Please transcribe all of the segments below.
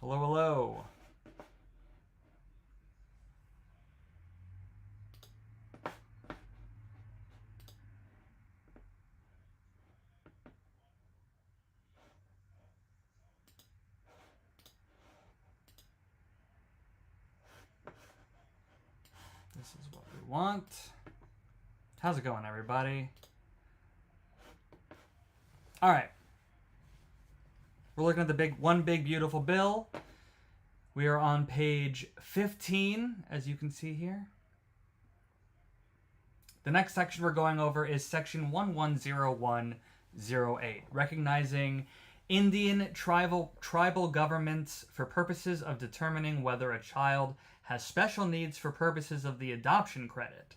Hello, hello. This is what we want. How's it going, everybody? All right. We're looking at the one big beautiful bill. We are on page 15, as you can see here. The next section we're going over is section 110108, recognizing Indian tribal governments for purposes of determining whether a child has special needs for purposes of the adoption credit.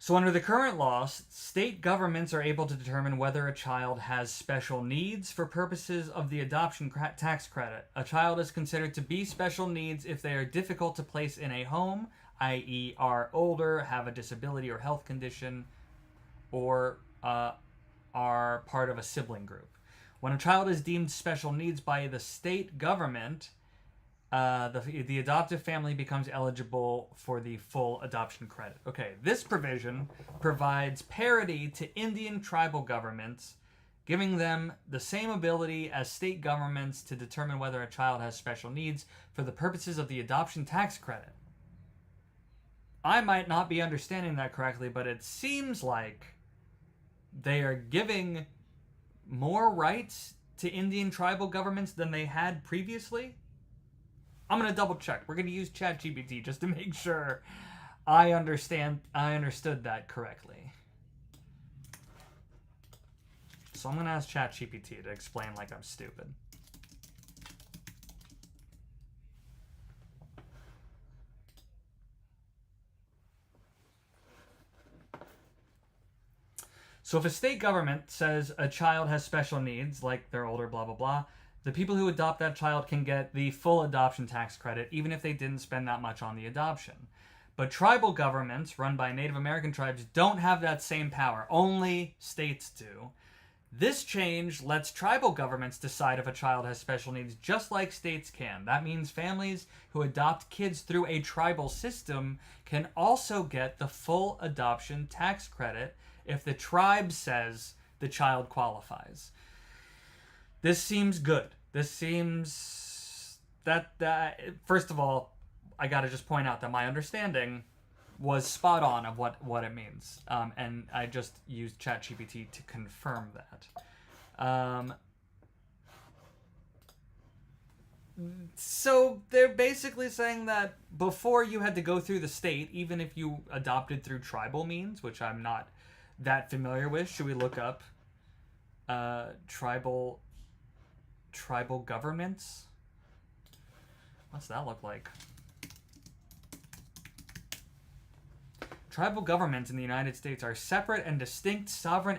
So under the current laws, state governments are able to determine whether a child has special needs for purposes of the adoption tax credit. A child is considered to be special needs if they are difficult to place in a home, i.e. are older, have a disability or health condition, or are part of a sibling group. When a child is deemed special needs by the state government, the adoptive family becomes eligible for the full adoption credit. Okay, this provision provides parity to Indian tribal governments, giving them the same ability as state governments to determine whether a child has special needs for the purposes of the adoption tax credit. I might not be understanding that correctly, but it seems like they are giving more rights to Indian tribal governments than they had previously. I'm going to double check. We're going to use ChatGPT just to make sure I understood that correctly. So I'm going to ask ChatGPT to explain like I'm stupid. So if a state government says a child has special needs, like they're older, blah, blah, blah, the people who adopt that child can get the full adoption tax credit, even if they didn't spend that much on the adoption. But tribal governments, run by Native American tribes, don't have that same power. Only states do. This change lets tribal governments decide if a child has special needs, just like states can. That means families who adopt kids through a tribal system can also get the full adoption tax credit if the tribe says the child qualifies. This seems good. This seems that first of all, I got to just point out that my understanding was spot on of what it means. And I just used ChatGPT to confirm that. So they're basically saying that before you had to go through the state, even if you adopted through tribal means, which I'm not that familiar with. Should we look up tribal governments? What's that look like? Tribal governments in the United States are separate and distinct sovereign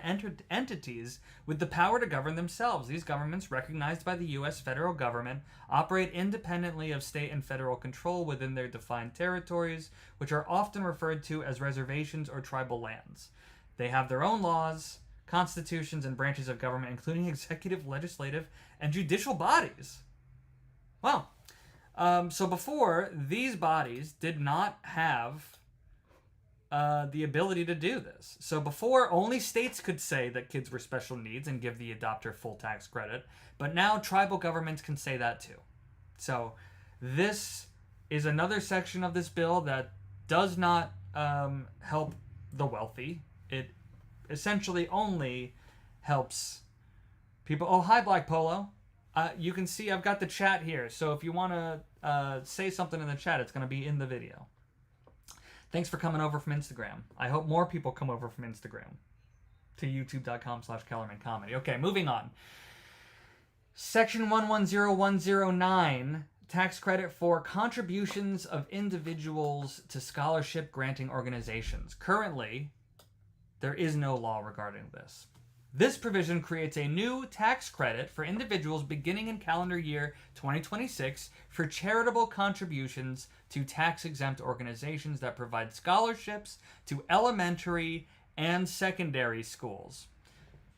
entities with the power to govern themselves. These governments, recognized by the U.S. federal government, operate independently of state and federal control within their defined territories, which are often referred to as reservations or tribal lands. They have their own laws, constitutions, and branches of government, including executive, legislative, and judicial bodies. Wow. So before, these bodies did not have the ability to do this. So before, only states could say that kids were special needs and give the adopter full tax credit. But now tribal governments can say that too. So this is another section of this bill that does not help the wealthy. It essentially only helps people. Oh, hi, Black Polo. You can see I've got the chat here. So if you want to say something in the chat, it's going to be in the video. Thanks for coming over from Instagram. I hope more people come over from Instagram to youtube.com/Kellerman Comedy. Okay, moving on. Section 110109, tax credit for contributions of individuals to scholarship granting organizations. Currently, there is no law regarding this. This provision creates a new tax credit for individuals beginning in calendar year 2026 for charitable contributions to tax-exempt organizations that provide scholarships to elementary and secondary schools.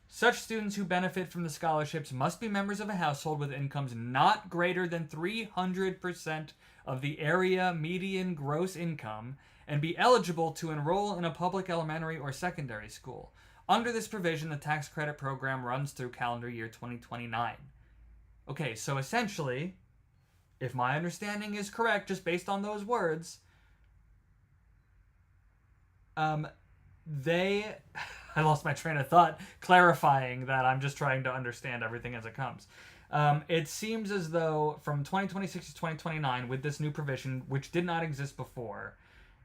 Such students who benefit from the scholarships must be members of a household with incomes not greater than 300% of the area median gross income and be eligible to enroll in a public elementary or secondary school. Under this provision, the tax credit program runs through calendar year 2029. Okay, so essentially, if my understanding is correct, just based on those words, they... I lost my train of thought, clarifying that I'm just trying to understand everything as it comes. It seems as though from 2026 to 2029, with this new provision, which did not exist before,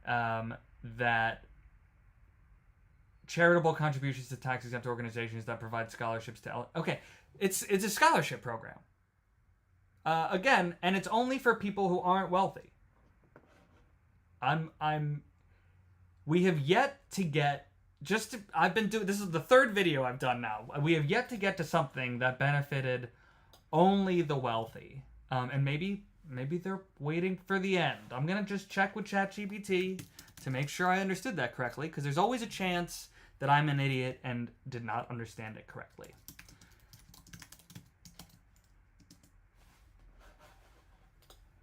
that charitable contributions to tax-exempt organizations that provide scholarships to... it's a scholarship program. Again, and it's only for people who aren't wealthy. We have yet to get... this is the third video I've done now. We have yet to get to something that benefited only the wealthy. And maybe they're waiting for the end. I'm going to just check with ChatGPT to make sure I understood that correctly, because there's always a chance that I'm an idiot and did not understand it correctly.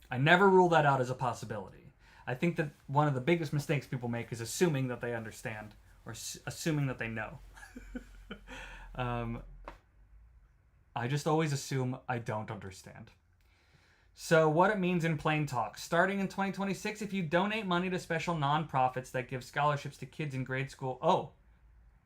I never rule that out as a possibility. I think that one of the biggest mistakes people make is assuming that they understand, or assuming that they know. I just always assume I don't understand. So what it means in plain talk. Starting in 2026, if you donate money to special nonprofits that give scholarships to kids in grade school,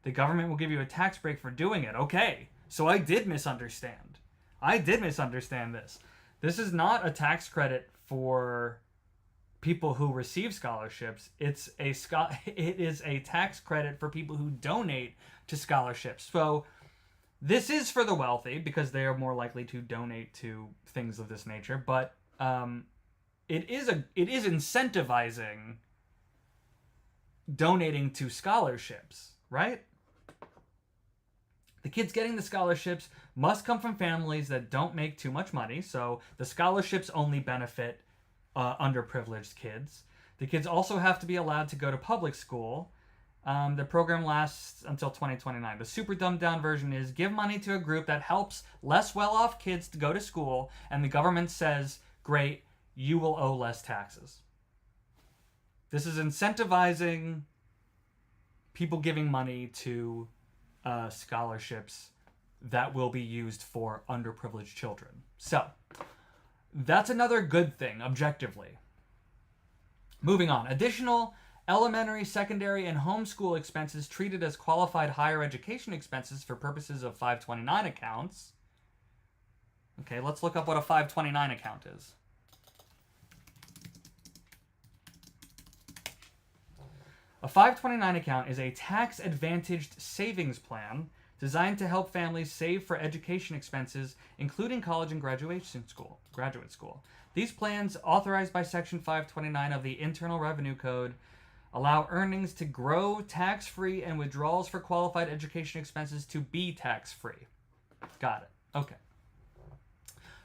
the government will give you a tax break for doing it. Okay, so I did misunderstand. This. This is not a tax credit for people who receive scholarships. It is a tax credit for people who donate to scholarships. So this is for the wealthy because they are more likely to donate to things of this nature. But it is incentivizing donating to scholarships, right? The kids getting the scholarships must come from families that don't make too much money. So the scholarships only benefit underprivileged kids. The kids also have to be allowed to go to public school. The program lasts until 2029. The super dumbed down version is give money to a group that helps less well-off kids to go to school, and the government says, great, you will owe less taxes. This is incentivizing people giving money to scholarships that will be used for underprivileged children. So that's another good thing, objectively. Moving on. Additional elementary, secondary, and homeschool expenses treated as qualified higher education expenses for purposes of 529 accounts. Okay, let's look up what a 529 account is. A 529 account is a tax-advantaged savings plan designed to help families save for education expenses, including college and graduate school. These plans, authorized by Section 529 of the Internal Revenue Code, allow earnings to grow tax-free and withdrawals for qualified education expenses to be tax-free. Got it. Okay.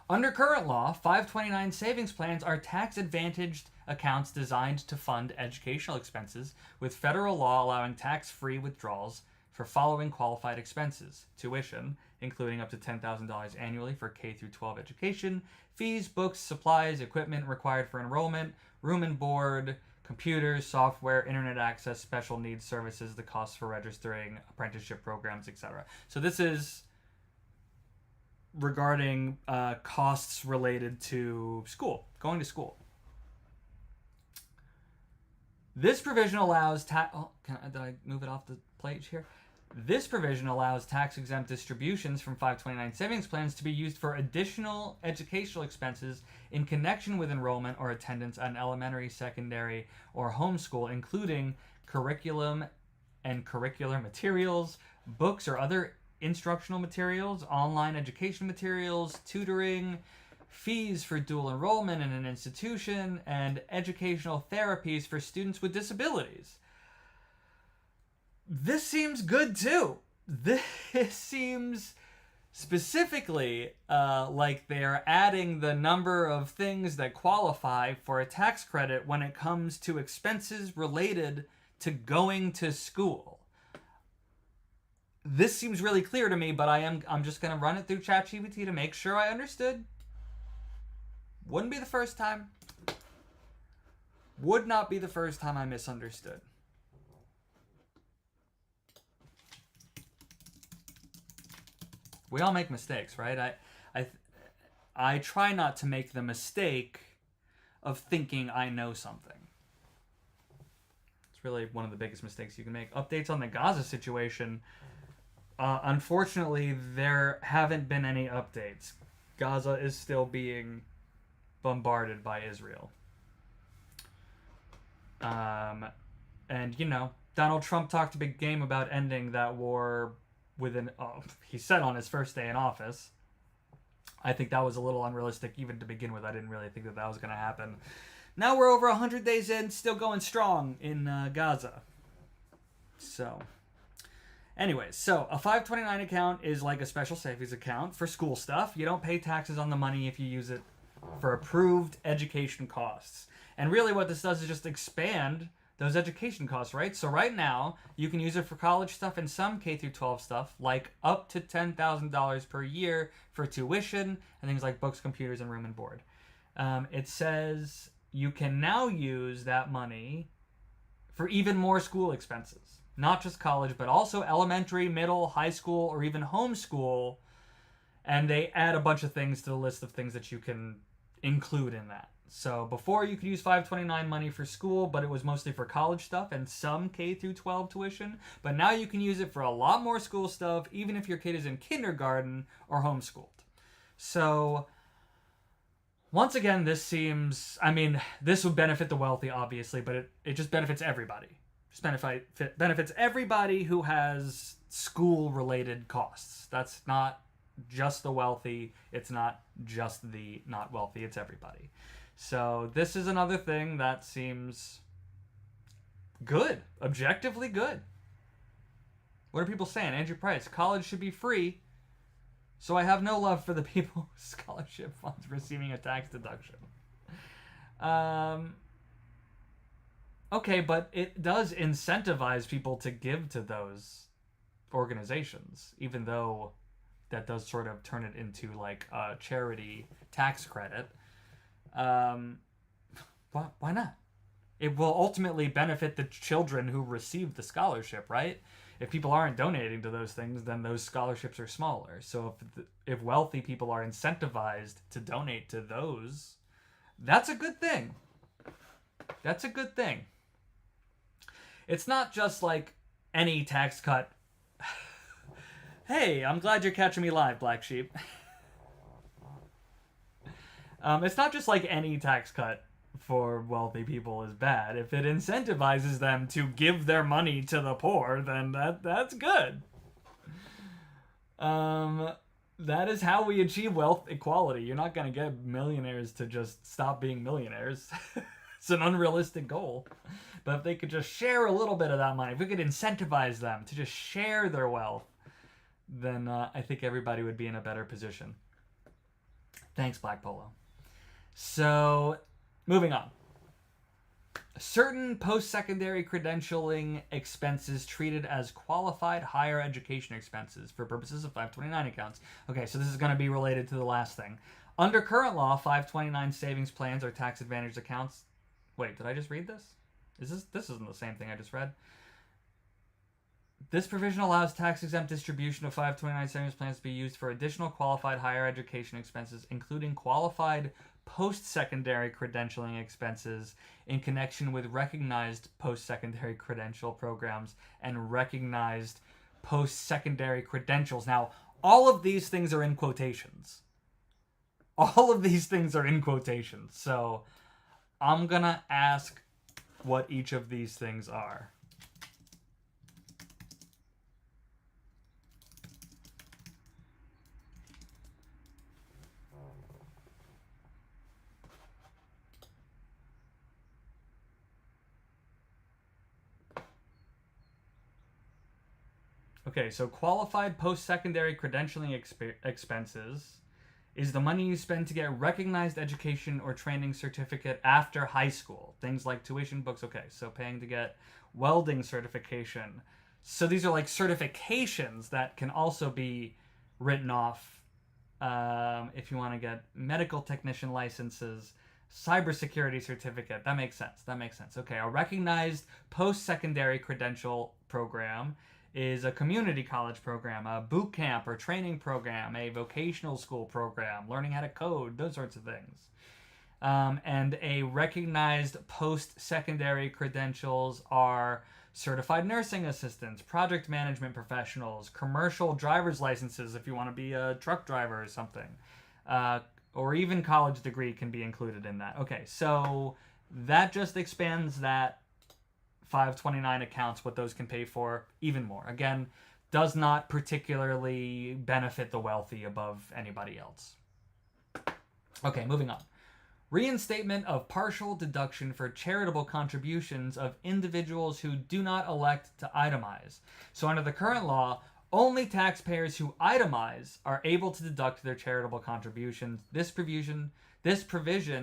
Under current law, 529 savings plans are tax-advantaged accounts designed to fund educational expenses, with federal law allowing tax-free withdrawals for following qualified expenses: tuition, including up to $10,000 annually for K through 12 education, fees, books, supplies, equipment required for enrollment, room and board, computers, software, internet access, special needs services, the costs for registering, apprenticeship programs, etc. So this is regarding costs related to school, going to school. This provision allows did I move it off the page here? This provision allows tax-exempt distributions from 529 savings plans to be used for additional educational expenses in connection with enrollment or attendance at an elementary, secondary, or homeschool, including curriculum and curricular materials, books or other instructional materials, online education materials, tutoring, fees for dual enrollment in an institution, and educational therapies for students with disabilities. This seems good too. This seems specifically like they're adding the number of things that qualify for a tax credit when it comes to expenses related to going to school. this seems really clear to me, but I'm just gonna run it through ChatGPT to make sure I understood. Wouldn't be the first time. Would not be the first time I misunderstood. We all make mistakes, right? I try not to make the mistake of thinking I know something. It's really one of the biggest mistakes you can make. Updates on the Gaza situation. Unfortunately, there haven't been any updates. Gaza is still being bombarded by Israel. And, you know, Donald Trump talked a big game about ending that war within, he said on his first day in office. I think that was a little unrealistic even to begin with. I didn't really think that that was going to happen. Now we're over 100 days in, still going strong in Gaza. So, anyways, so a 529 account is like a special savings account for school stuff. You don't pay taxes on the money if you use it for approved education costs. And really what this does is just expand those education costs, right? So right now, you can use it for college stuff and some K through 12 stuff, like up to $10,000 per year for tuition and things like books, computers, and room and board. It says you can now use that money for even more school expenses. Not just college, but also elementary, middle, high school, or even homeschool. And they add a bunch of things to the list of things that you can include in that. So before you could use 529 money for school, but it was mostly for college stuff and some K through 12 tuition. But now you can use it for a lot more school stuff, even if your kid is in kindergarten or homeschooled. So once again, this seems, I mean, this would benefit the wealthy, obviously, but it just benefits everybody. Just benefits everybody who has school-related costs. That's not just the wealthy. It's not just the not wealthy. It's everybody. So this is another thing that seems good, objectively good. What are people saying? Andrew Price, college should be free, so I have no love for the people with scholarship funds receiving a tax deduction. Okay, but it does incentivize people to give to those organizations, even though that does sort of turn it into like a charity tax credit. Why not? It will ultimately benefit the children who receive the scholarship, right? If people aren't donating to those things, then those scholarships are smaller. So if wealthy people are incentivized to donate to those, that's a good thing. That's a good thing. It's not just like any tax cut. Hey, I'm glad you're catching me live, Black Sheep. It's not just like any tax cut for wealthy people is bad. If it incentivizes them to give their money to the poor, then that's good. That is how we achieve wealth equality. You're not going to get millionaires to just stop being millionaires. It's an unrealistic goal. But if they could just share a little bit of that money, if we could incentivize them to just share their wealth, then I think everybody would be in a better position. Thanks, Black Polo. So, moving on. Certain post-secondary credentialing expenses treated as qualified higher education expenses for purposes of 529 accounts. Okay, so this is going to be related to the last thing. Under current law, 529 savings plans are tax-advantaged accounts. Wait, did I just read this? This isn't the same thing I just read. This provision allows tax-exempt distribution of 529 savings plans to be used for additional qualified higher education expenses, including qualified post-secondary credentialing expenses in connection with recognized post-secondary credential programs and recognized post-secondary credentials. Now, all of these things are in quotations. All of these things are in quotations. So I'm going to ask what each of these things are. Okay, so qualified post-secondary credentialing expenses is the money you spend to get recognized education or training certificate after high school. Things like tuition, books. Okay, so paying to get welding certification, So these are like certifications that can also be written off if you want to get medical technician licenses, cybersecurity certificate. That makes sense. That makes sense. Okay, a recognized post-secondary credential program is a community college program, a boot camp or training program, a vocational school program, learning how to code, those sorts of things. And a recognized post-secondary credentials are certified nursing assistants, project management professionals, commercial driver's licenses if you want to be a truck driver or something, or even college degree can be included in that. Okay, so that just expands that 529 accounts, what those can pay for, even more. Again, does not particularly benefit the wealthy above anybody else. Okay, moving on. Reinstatement of partial deduction for charitable contributions of individuals who do not elect to itemize. So under the current law, only taxpayers who itemize are able to deduct their charitable contributions. This provision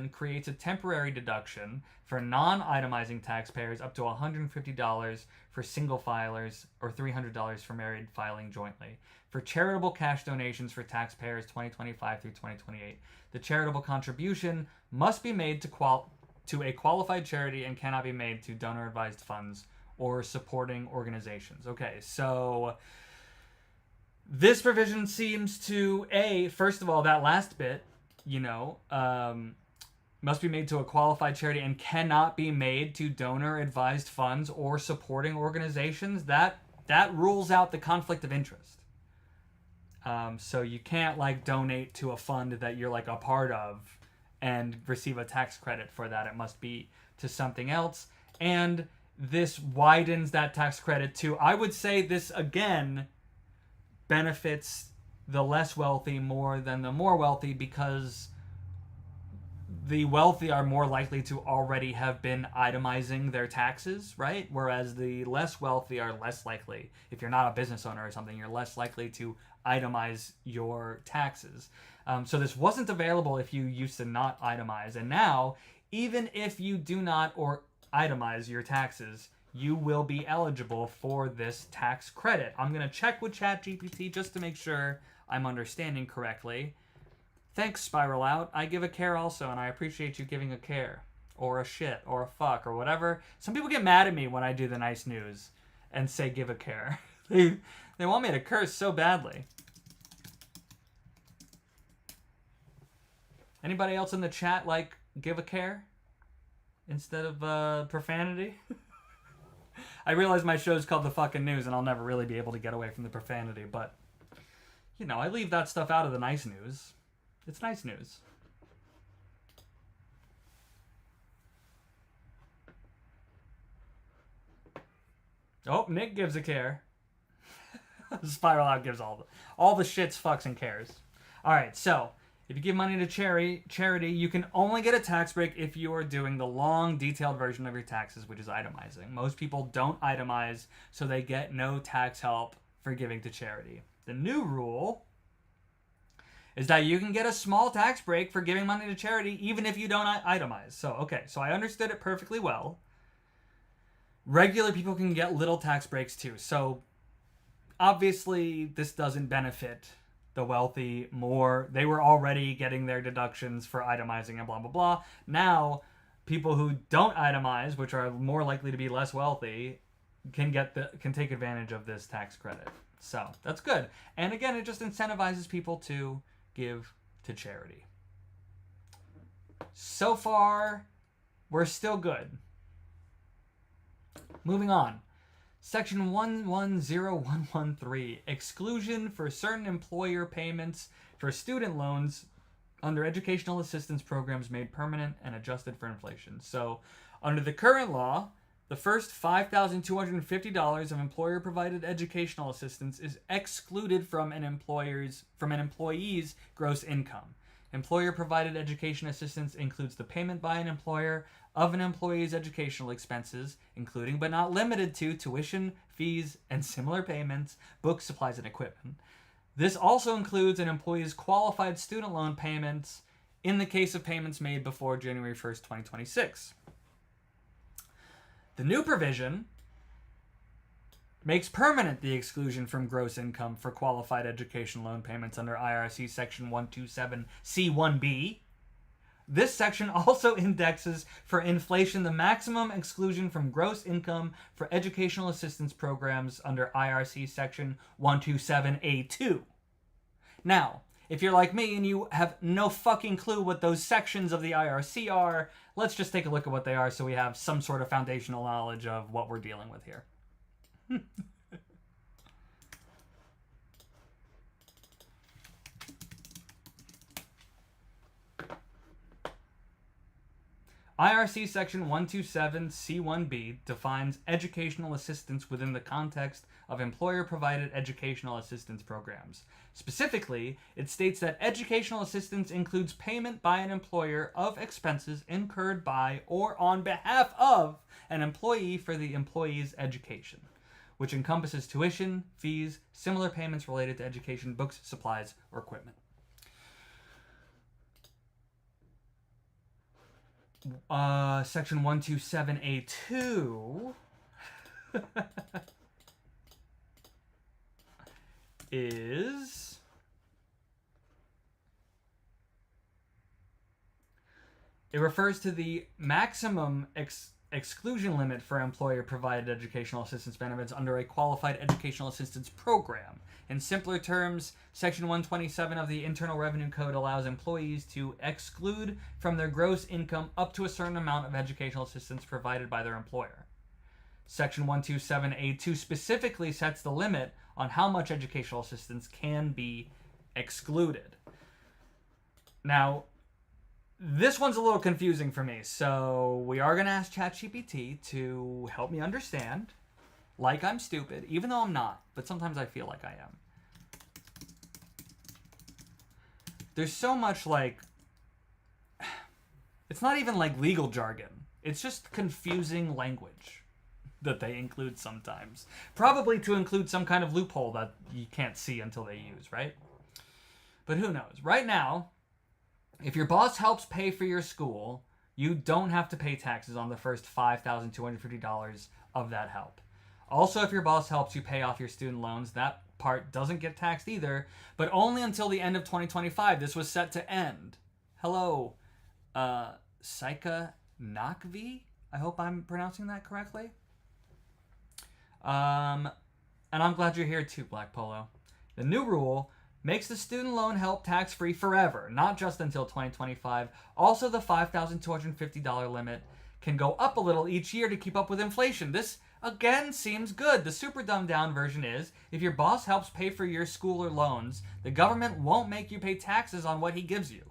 creates a temporary deduction for non-itemizing taxpayers up to $150 for single filers or $300 for married filing jointly. For charitable cash donations for taxpayers 2025 through 2028, the charitable contribution must be made to a qualified charity and cannot be made to donor-advised funds or supporting organizations. Okay, so this provision seems to, first of all, that last bit, must be made to a qualified charity and cannot be made to donor-advised funds or supporting organizations. That rules out the conflict of interest. So you can't donate to a fund that you're a part of and receive a tax credit for that. It must be to something else. And this widens that tax credit to, I would say this again benefits the less wealthy more than the more wealthy, because the wealthy are more likely to already have been itemizing their taxes, right? Whereas the less wealthy are less likely. If you're not a business owner or something, you're less likely to itemize your taxes. So this wasn't available if you used to not itemize. And now, even if you do not or itemize your taxes, you will be eligible for this tax credit. I'm going to check with ChatGPT just to make sure I'm understanding correctly. Thanks, Spiral Out. I give a care also, and I appreciate you giving a care. Or a shit, or a fuck, or whatever. Some people get mad at me when I do the nice news and say give a care. They want me to curse so badly. Anybody else in the chat give a care instead of profanity? I realize my show's called The Fucking News, and I'll never really be able to get away from the profanity, but, I leave that stuff out of the nice news. It's nice news. Oh, Nick gives a care. Spiral Out gives all the shits, fucks, and cares. All right, so if you give money to charity, you can only get a tax break if you are doing the long, detailed version of your taxes, which is itemizing. Most people don't itemize, so they get no tax help for giving to charity. The new rule is that you can get a small tax break for giving money to charity even if you don't itemize. So I understood it perfectly well. Regular people can get little tax breaks too. So obviously this doesn't benefit the wealthy more. They were already getting their deductions for itemizing and blah, blah, blah. Now, people who don't itemize, which are more likely to be less wealthy, can take advantage of this tax credit. So that's good. And again, it just incentivizes people to give to charity. So far, we're still good. Moving on. Section 110113, exclusion for certain employer payments for student loans under educational assistance programs made permanent and adjusted for inflation. So, under the current law, the first $5,250 of employer-provided educational assistance is excluded from an employee's gross income. Employer-provided education assistance includes the payment by an employer of an employee's educational expenses, including but not limited to tuition, fees, and similar payments, books, supplies, and equipment. This also includes an employee's qualified student loan payments in the case of payments made before January 1st, 2026. The new provision makes permanent the exclusion from gross income for qualified education loan payments under IRC Section 127C1B. This section also indexes for inflation the maximum exclusion from gross income for educational assistance programs under IRC Section 127A2. Now, if you're like me and you have no fucking clue what those sections of the IRC are, let's just take a look at what they are so we have some sort of foundational knowledge of what we're dealing with here. IRC Section 127C1B defines educational assistance within the context of employer-provided educational assistance programs. Specifically, it states that educational assistance includes payment by an employer of expenses incurred by or on behalf of an employee for the employee's education, which encompasses tuition, fees, similar payments related to education, books, supplies, or equipment. Section 127A2 is it refers to the maximum exclusion limit for employer-provided educational assistance benefits under a qualified educational assistance program. In simpler terms, Section 127 of the Internal Revenue Code allows employees to exclude from their gross income up to a certain amount of educational assistance provided by their employer. Section 127A2 specifically sets the limit on how much educational assistance can be excluded. Now, this one's a little confusing for me, so we are going to ask ChatGPT to help me understand, like I'm stupid, even though I'm not, but sometimes I feel like I am. There's so much, like, it's not even like legal jargon. It's just confusing language that they include sometimes. Probably to include some kind of loophole that you can't see until they use, right? But who knows? Right now, if your boss helps pay for your school, you don't have to pay taxes on the first $5,250 of that help. Also, if your boss helps you pay off your student loans, that part doesn't get taxed either, but only until the end of 2025. This was set to end. Hello, Saika Nakvi? I hope I'm pronouncing that correctly. And I'm glad you're here too, Black Polo. The new rule makes the student loan help tax-free forever, not just until 2025. Also, the $5,250 limit can go up a little each year to keep up with inflation. This, again, seems good. The super dumbed-down version is, if your boss helps pay for your school or loans, the government won't make you pay taxes on what he gives you.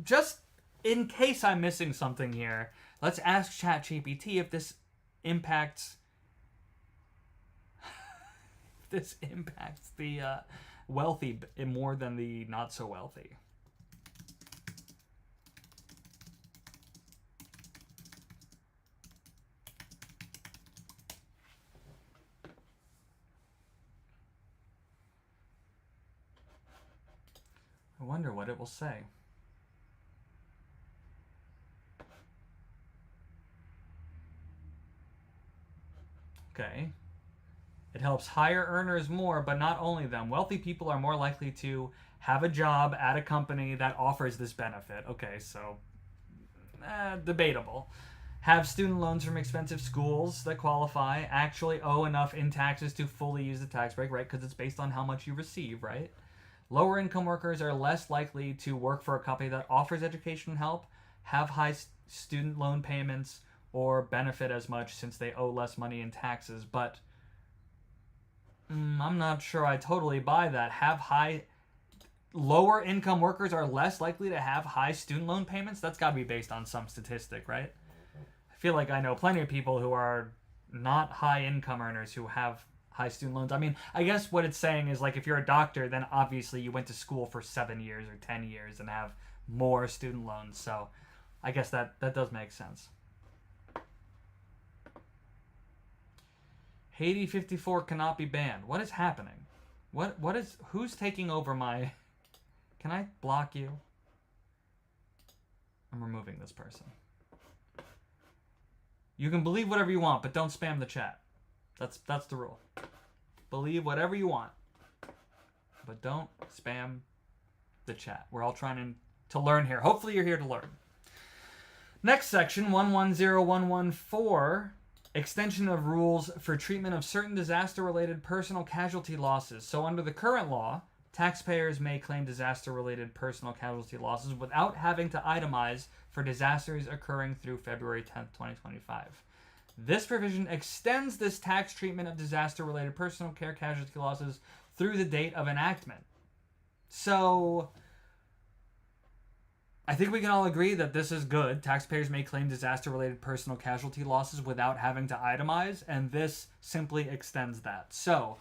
Just in case I'm missing something here, let's ask ChatGPT if this impacts the wealthy more than the not so wealthy. I wonder what it will say. Okay. It helps higher earners more, but not only them. Wealthy people are more likely to have a job at a company that offers this benefit. Okay, so debatable. Have student loans from expensive schools that qualify, actually owe enough in taxes to fully use the tax break, right? Because it's based on how much you receive, right? Lower income workers are less likely to work for a company that offers education help, have high student loan payments, or benefit as much since they owe less money in taxes. But I'm not sure I totally buy that. Lower income workers are less likely to have high student loan payments? That's got to be based on some statistic, right? I feel like I know plenty of people who are not high income earners who have high student loans. I mean, I guess what it's saying is, like, if you're a doctor, then obviously you went to school for 7 years or 10 years and have more student loans. So I guess that does make sense. Haiti 54 cannot be banned. What is happening? Who's taking over my... Can I block you? I'm removing this person. You can believe whatever you want, but don't spam the chat. That's the rule. Believe whatever you want, but don't spam the chat. We're all trying to learn here. Hopefully you're here to learn. Next section, 110114, extension of rules for treatment of certain disaster-related personal casualty losses. So under the current law, taxpayers may claim disaster-related personal casualty losses without having to itemize for disasters occurring through February 10th, 2025. This provision extends this tax treatment of disaster-related personal care casualty losses through the date of enactment. So I think we can all agree that this is good. Taxpayers may claim disaster-related personal casualty losses without having to itemize, and this simply extends that. So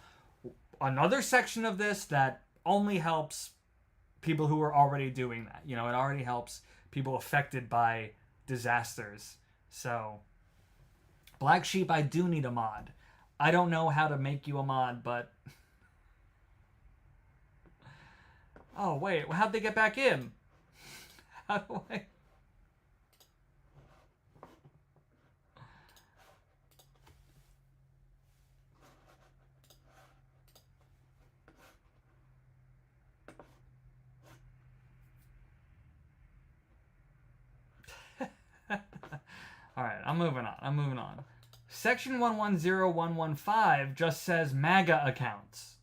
another section of this that only helps people who are already doing that. You know, it already helps people affected by disasters. So Black Sheep, I do need a mod. I don't know how to make you a mod, but... Oh, wait. How'd they get back in? How do I... All right, I'm moving on. Section 110115 just says MAGA accounts.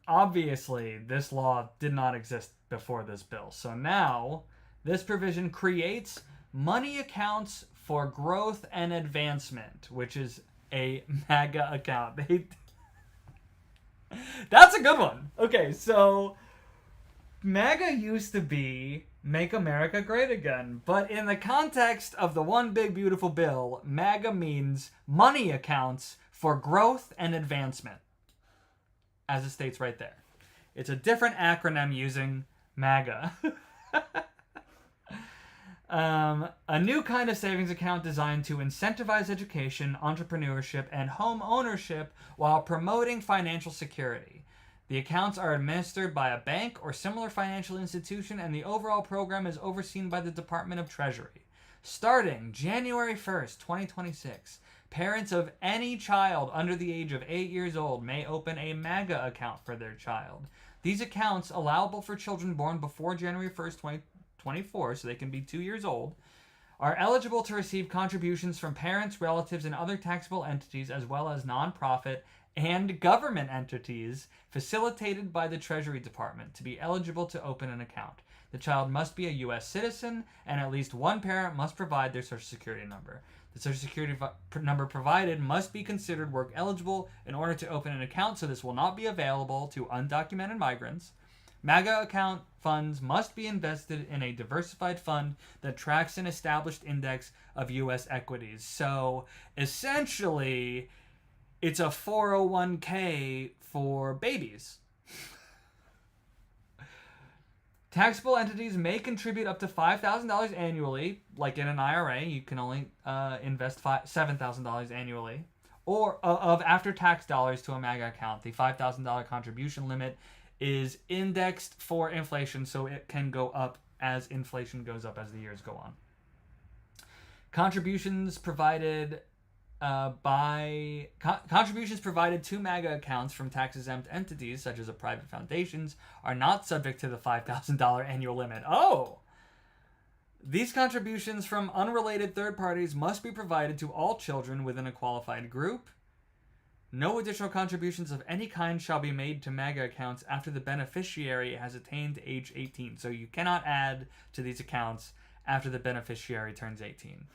Obviously, this law did not exist before this bill. So now, this provision creates money accounts for growth and advancement, which is a MAGA account. That's a good one. Okay, so MAGA used to be Make America Great Again, but in the context of the One Big Beautiful Bill, MAGA means money accounts for growth and advancement, as it states right there. It's a different acronym using MAGA. A new kind of savings account designed to incentivize education, entrepreneurship, and home ownership while promoting financial security. The accounts are administered by a bank or similar financial institution, and the overall program is overseen by the Department of Treasury. Starting January 1st, 2026, parents of any child under the age of 8 years old may open a MAGA account for their child. These accounts, allowable for children born before January 1st, 2024, so they can be 2 years old, are eligible to receive contributions from parents, relatives, and other taxable entities, as well as nonprofit and government entities facilitated by the Treasury Department to be eligible to open an account. The child must be a U.S. citizen, and at least one parent must provide their Social Security number. The Social Security number provided must be considered work eligible in order to open an account, so this will not be available to undocumented migrants. MAGA account funds must be invested in a diversified fund that tracks an established index of U.S. equities. So essentially, it's a 401k for babies. Taxable entities may contribute up to $5,000 annually, like in an IRA. You can only invest $7,000 annually, or of after-tax dollars to a MAGA account. The $5,000 contribution limit is indexed for inflation, so it can go up as inflation goes up as the years go on. Contributions provided to MAGA accounts from tax-exempt entities, such as private foundations, are not subject to the $5,000 annual limit. Oh! These contributions from unrelated third parties must be provided to all children within a qualified group. No additional contributions of any kind shall be made to MAGA accounts after the beneficiary has attained age 18. So you cannot add to these accounts after the beneficiary turns 18.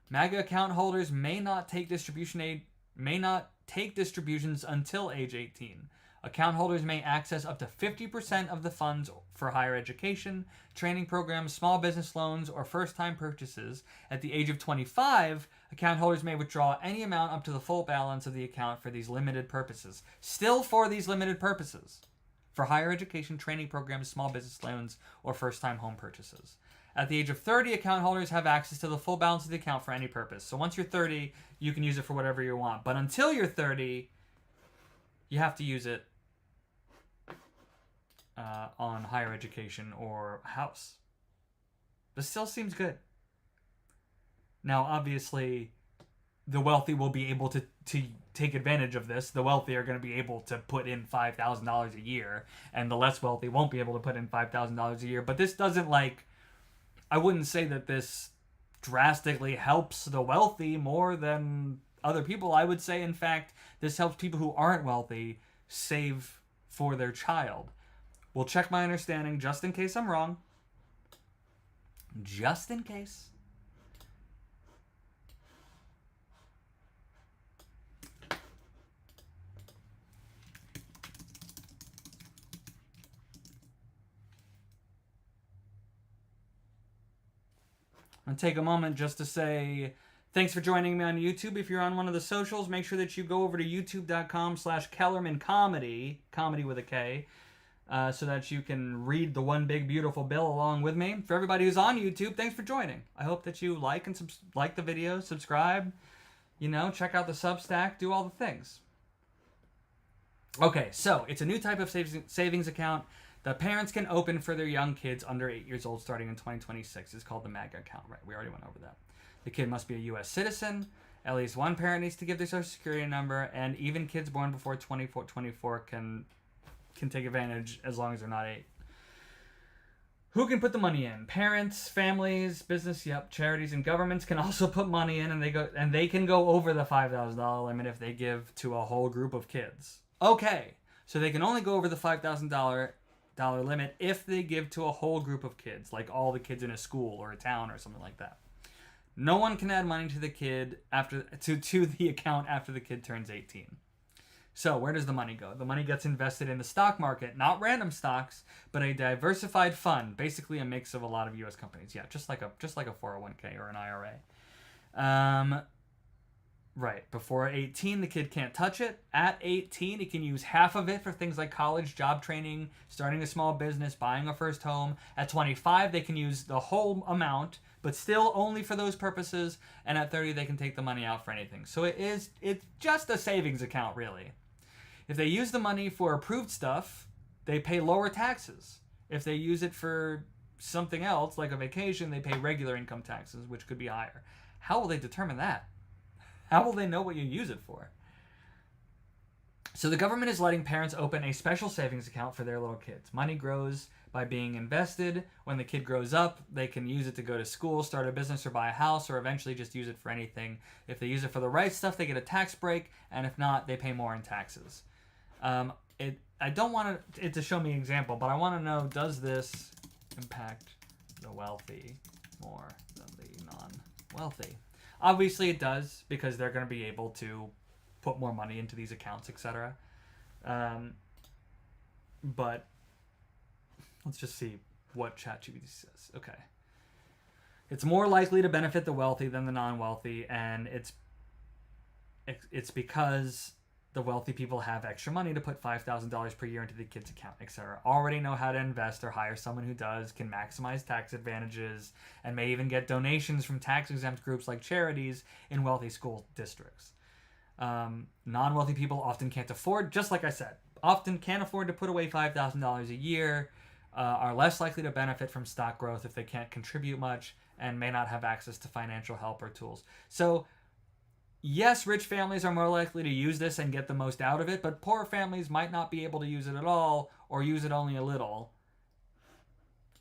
MAGA account holders may not take distributions until age 18. Account holders may access up to 50% of the funds for higher education, training programs, small business loans, or first-time purchases. At the age of 25, account holders may withdraw any amount up to the full balance of the account for these limited purposes. Still for these limited purposes. For higher education, training programs, small business loans, or first-time home purchases. At the age of 30, account holders have access to the full balance of the account for any purpose. So once you're 30, you can use it for whatever you want. But until you're 30, you have to use it on higher education or house. But still seems good. Now, obviously, the wealthy will be able to take advantage of this. The wealthy are going to be able to put in $5,000 a year, and the less wealthy won't be able to put in $5,000 a year. But this doesn't, like, I wouldn't say that this drastically helps the wealthy more than other people. I would say, in fact, this helps people who aren't wealthy save for their child. We'll check my understanding just in case I'm wrong. Just in case. I'll take a moment just to say thanks for joining me on YouTube. If you're on one of the socials, make sure that you go over to youtube.com/Kellerman Comedy, comedy with a K, so that you can read the One Big Beautiful Bill along with me. For everybody who's on YouTube, thanks for joining. I hope that you like the video, subscribe, check out the Substack, do all the things. Okay, so it's a new type of savings account that parents can open for their young kids under 8 years old starting in 2026. It's called the MAGA account, right? We already went over that. The kid must be a U.S. citizen. At least one parent needs to give their social security number, and even kids born before 24 can take advantage as long as they're not 8. Who can put the money in? Parents, families, business, charities, and governments can also put money in, and they can go over the $5,000 limit if they give to a whole group of kids. Okay, so they can only go over the $5,000 limit if they give to a whole group of kids, like all the kids in a school or a town or something like that. No one can add money to the kid to the account after the kid turns 18. So where does the money go? The money gets invested in the stock market, not random stocks, but a diversified fund, basically a mix of a lot of U.S. companies. Yeah, just like a 401k or an IRA. Right. Before 18, the kid can't touch it. At 18, he can use half of it for things like college, job training, starting a small business, buying a first home. At 25, they can use the whole amount, but still only for those purposes. And at 30, they can take the money out for anything. So it's just a savings account, really. If they use the money for approved stuff, they pay lower taxes. If they use it for something else, like a vacation, they pay regular income taxes, which could be higher. How will they determine that? How will they know what you use it for? So the government is letting parents open a special savings account for their little kids. Money grows by being invested. When the kid grows up, they can use it to go to school, start a business, or buy a house, or eventually just use it for anything. If they use it for the right stuff, they get a tax break, and if not, they pay more in taxes. I don't want it to show me an example, but I want to know, does this impact the wealthy more than the non-wealthy? Obviously it does, because they're going to be able to put more money into these accounts, etc. But let's just see what ChatGPT says. Okay. It's more likely to benefit the wealthy than the non-wealthy, and it's because the wealthy people have extra money to put $5,000 per year into the kid's account, etc. Already know how to invest or hire someone who does, can maximize tax advantages, and may even get donations from tax-exempt groups like charities in wealthy school districts. Non-wealthy people often can't afford, just like I said, often can't afford to put away $5,000 a year, are less likely to benefit from stock growth if they can't contribute much, and may not have access to financial help or tools. So, yes, rich families are more likely to use this and get the most out of it, but poor families might not be able to use it at all or use it only a little.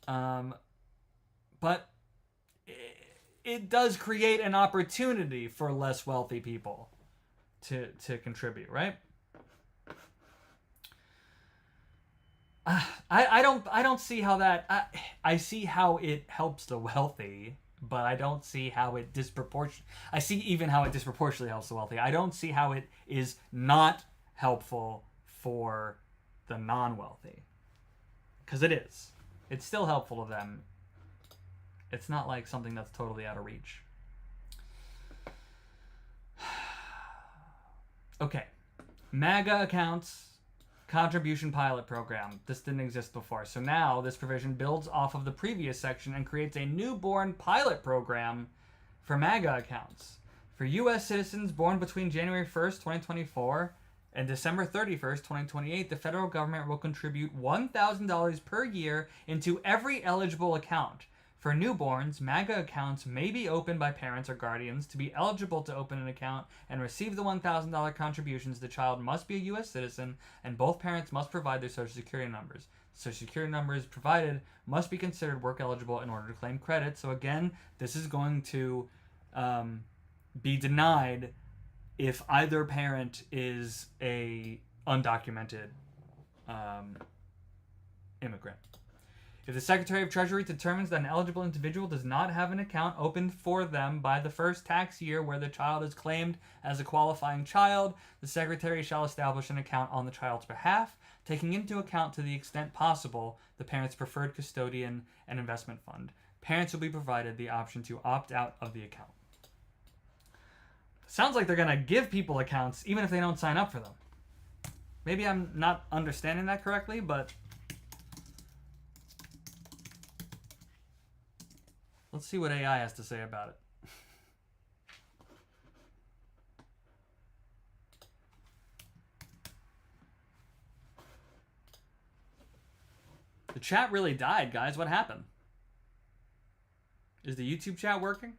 But it does create an opportunity for less wealthy people to contribute, right? I don't see how that... I see how it helps the wealthy, but I don't see how it I see even how it disproportionately helps the wealthy. I don't see how it is not helpful for the non-wealthy. Because it is. It's still helpful to them. It's not like something that's totally out of reach. Okay. MAGA accounts, contribution pilot program. This didn't exist before. So now this provision builds off of the previous section and creates a newborn pilot program for MAGA accounts. For U.S. citizens born between January 1st, 2024 and December 31st, 2028, the federal government will contribute $1,000 per year into every eligible account. For newborns, MAGA accounts may be opened by parents or guardians. To be eligible to open an account and receive the $1,000 contributions, the child must be a U.S. citizen, and both parents must provide their Social Security numbers. Social Security numbers provided must be considered work eligible in order to claim credit. So again, this is going to be denied if either parent is a undocumented immigrant. If the Secretary of Treasury determines that an eligible individual does not have an account opened for them by the first tax year where the child is claimed as a qualifying child, the Secretary shall establish an account on the child's behalf, taking into account to the extent possible the parent's preferred custodian and investment fund. Parents will be provided the option to opt out of the account. Sounds like they're going to give people accounts even if they don't sign up for them. Maybe I'm not understanding that correctly, but let's see what AI has to say about it. The chat really died, guys. What happened? Is the YouTube chat working?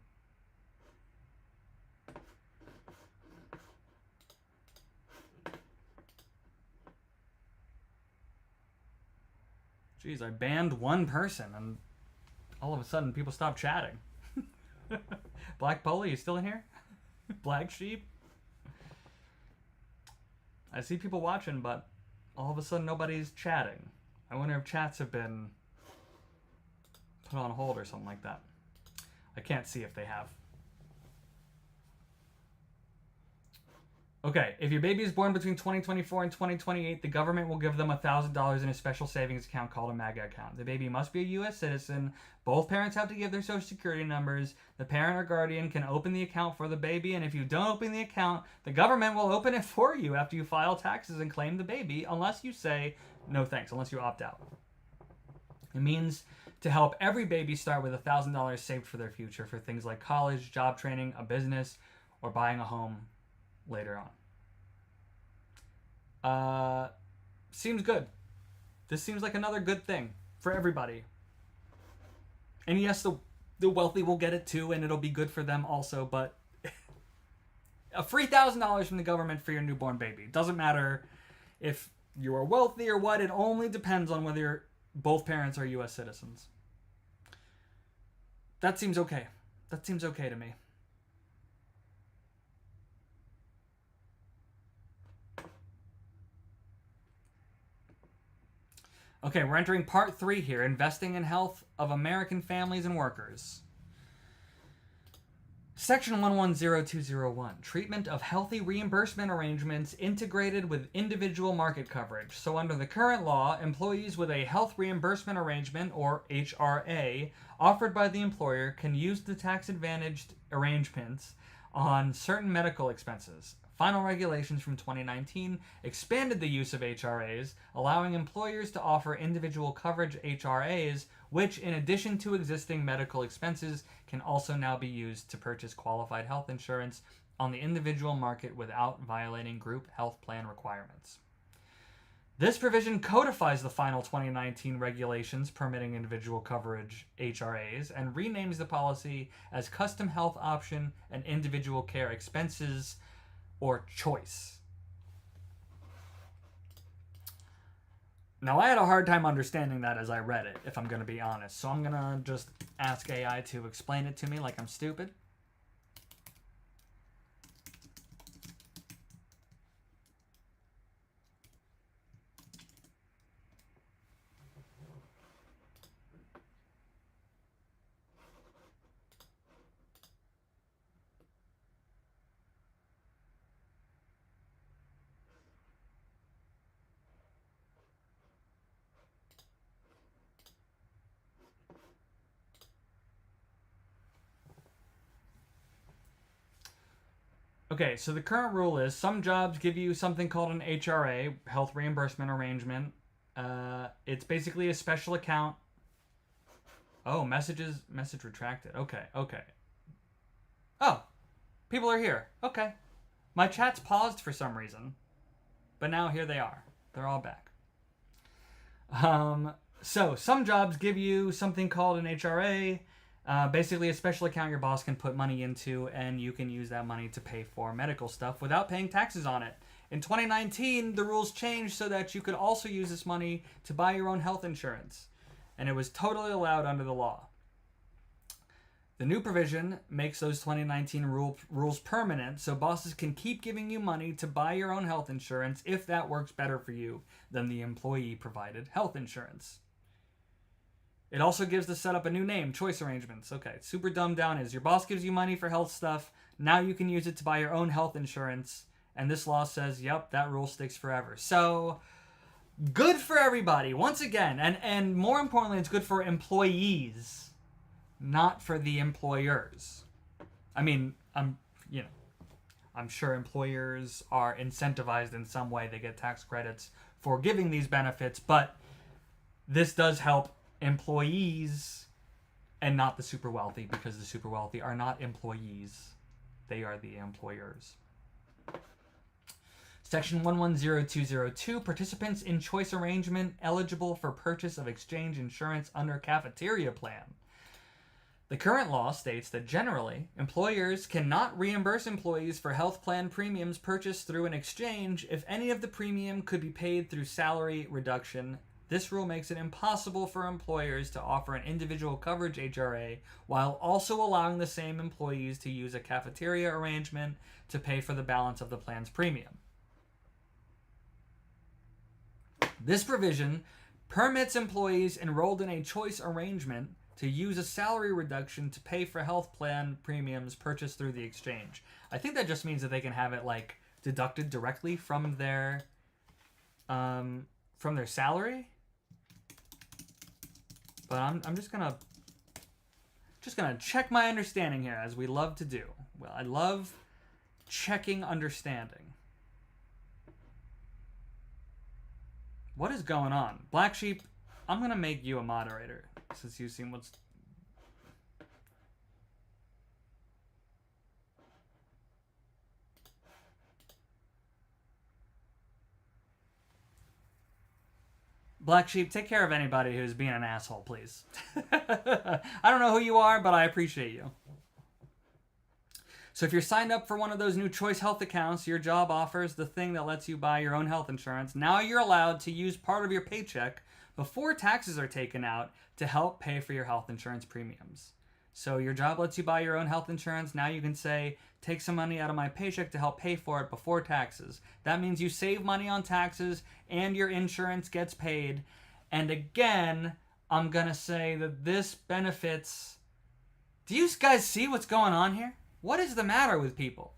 Jeez, I banned one person and all of a sudden people stopped chatting. Black Polly, you still in here? Black Sheep? I see people watching, but all of a sudden nobody's chatting. I wonder if chats have been put on hold or something like that. I can't see if they have. Okay, if your baby is born between 2024 and 2028, the government will give them $1,000 in a special savings account called a MAGA account. The baby must be a U.S. citizen. Both parents have to give their Social Security numbers. The parent or guardian can open the account for the baby, and if you don't open the account, the government will open it for you after you file taxes and claim the baby, unless you say, no thanks, unless you opt out. It means to help every baby start with $1,000 saved for their future for things like college, job training, a business, or buying a home later on. Seems good. This seems like another good thing for everybody. And yes, the wealthy will get it too, and it'll be good for them also, but a free $1,000 from the government for your newborn baby. Doesn't matter if you are wealthy or what, it only depends on whether both parents are U.S. citizens. That seems okay. That seems okay to me. Okay, we're entering part 3 here, investing in health of American families and workers. Section 110201, treatment of healthy reimbursement arrangements integrated with individual market coverage. So under the current law, employees with a health reimbursement arrangement, or HRA, offered by the employer can use the tax-advantaged arrangements on certain medical expenses. Final regulations from 2019 expanded the use of HRAs, allowing employers to offer individual coverage HRAs, which, in addition to existing medical expenses, can also now be used to purchase qualified health insurance on the individual market without violating group health plan requirements. This provision codifies the final 2019 regulations permitting individual coverage HRAs and renames the policy as Custom Health Option and Individual Care Expenses, or choice. Now, I had a hard time understanding that as I read it, if I'm going to be honest. So I'm going to just ask AI to explain it to me like I'm stupid. Okay, so the current rule is some jobs give you something called an HRA, health reimbursement arrangement. It's basically a special account. Oh, message retracted. Okay. Oh, people are here. Okay. My chat's paused for some reason, but now here they are. They're all back. So some jobs give you something called an HRA, basically a special account your boss can put money into, and you can use that money to pay for medical stuff without paying taxes on it. In 2019, the rules changed so that you could also use this money to buy your own health insurance, and it was totally allowed under the law. The new provision makes those 2019 rules permanent, so bosses can keep giving you money to buy your own health insurance if that works better for you than the employee-provided health insurance. It also gives the setup a new name, choice arrangements. Okay, super dumbed down is your boss gives you money for health stuff, now you can use it to buy your own health insurance, and this law says, yep, that rule sticks forever. So, good for everybody, once again, and more importantly, it's good for employees, not for the employers. I mean, I'm sure employers are incentivized in some way. They get tax credits for giving these benefits, but this does help employees and not the super wealthy, because the super wealthy are not employees. They are the employers. Section 110202, participants in choice arrangement eligible for purchase of exchange insurance under cafeteria plan. The current law states that generally, employers cannot reimburse employees for health plan premiums purchased through an exchange if any of the premium could be paid through salary reduction. This rule makes it impossible for employers to offer an individual coverage HRA while also allowing the same employees to use a cafeteria arrangement to pay for the balance of the plan's premium. This provision permits employees enrolled in a choice arrangement to use a salary reduction to pay for health plan premiums purchased through the exchange. I think that just means that they can have it like deducted directly from their salary. But I'm just gonna check my understanding here, as we love to do. Well, I love checking understanding. What is going on? Black Sheep, I'm gonna make you a moderator, since you've seen what's... Black Sheep, take care of anybody who's being an asshole, please. I don't know who you are, but I appreciate you. So if you're signed up for one of those new Choice Health accounts, your job offers the thing that lets you buy your own health insurance. Now you're allowed to use part of your paycheck before taxes are taken out to help pay for your health insurance premiums. So your job lets you buy your own health insurance. Now you can say, take some money out of my paycheck to help pay for it before taxes. That means you save money on taxes and your insurance gets paid. And again, I'm going to say that this benefits... Do you guys see what's going on here? What is the matter with people?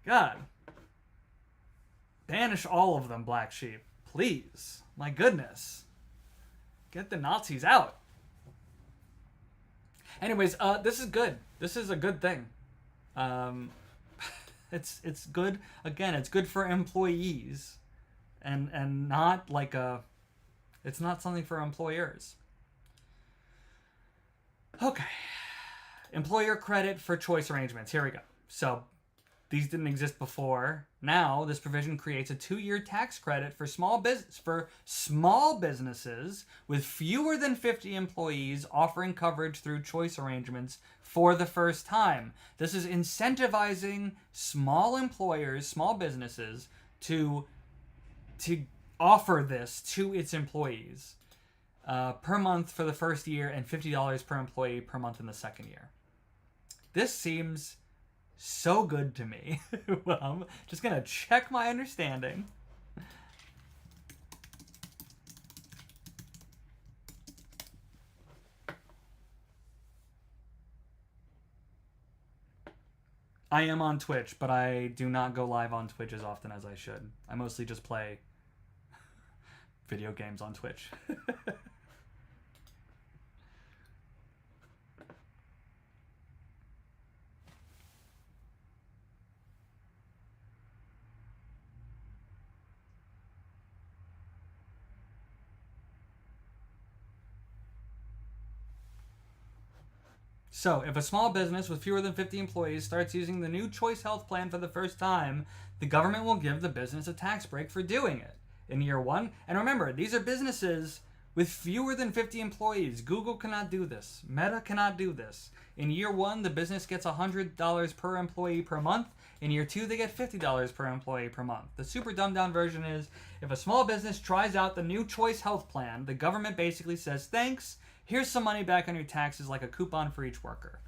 God. Banish all of them, Black Sheep. Please. My goodness. Get the Nazis out. Anyways, this is good. This is a good thing. It's good. Again, it's good for employees. And not like a... It's not something for employers. Okay. Employer credit for choice arrangements. Here we go. So, these didn't exist before. Now, this provision creates a 2-year tax credit for small businesses with fewer than 50 employees offering coverage through choice arrangements for the first time. This is incentivizing small employers, small businesses, to offer this to its employees. Per month for the first year and $50 per employee per month in the second year. This seems so good to me. Well, I'm just going to check my understanding. I am on Twitch, but I do not go live on Twitch as often as I should. I mostly just play video games on Twitch. So, if a small business with fewer than 50 employees starts using the new Choice Health plan for the first time, the government will give the business a tax break for doing it in year one. And remember, these are businesses with fewer than 50 employees. Google cannot do this. Meta cannot do this. In year one, the business gets $100 per employee per month. In year two, they get $50 per employee per month. The super dumbed down version is, if a small business tries out the new Choice Health Plan, the government basically says, thanks, here's some money back on your taxes like a coupon for each worker.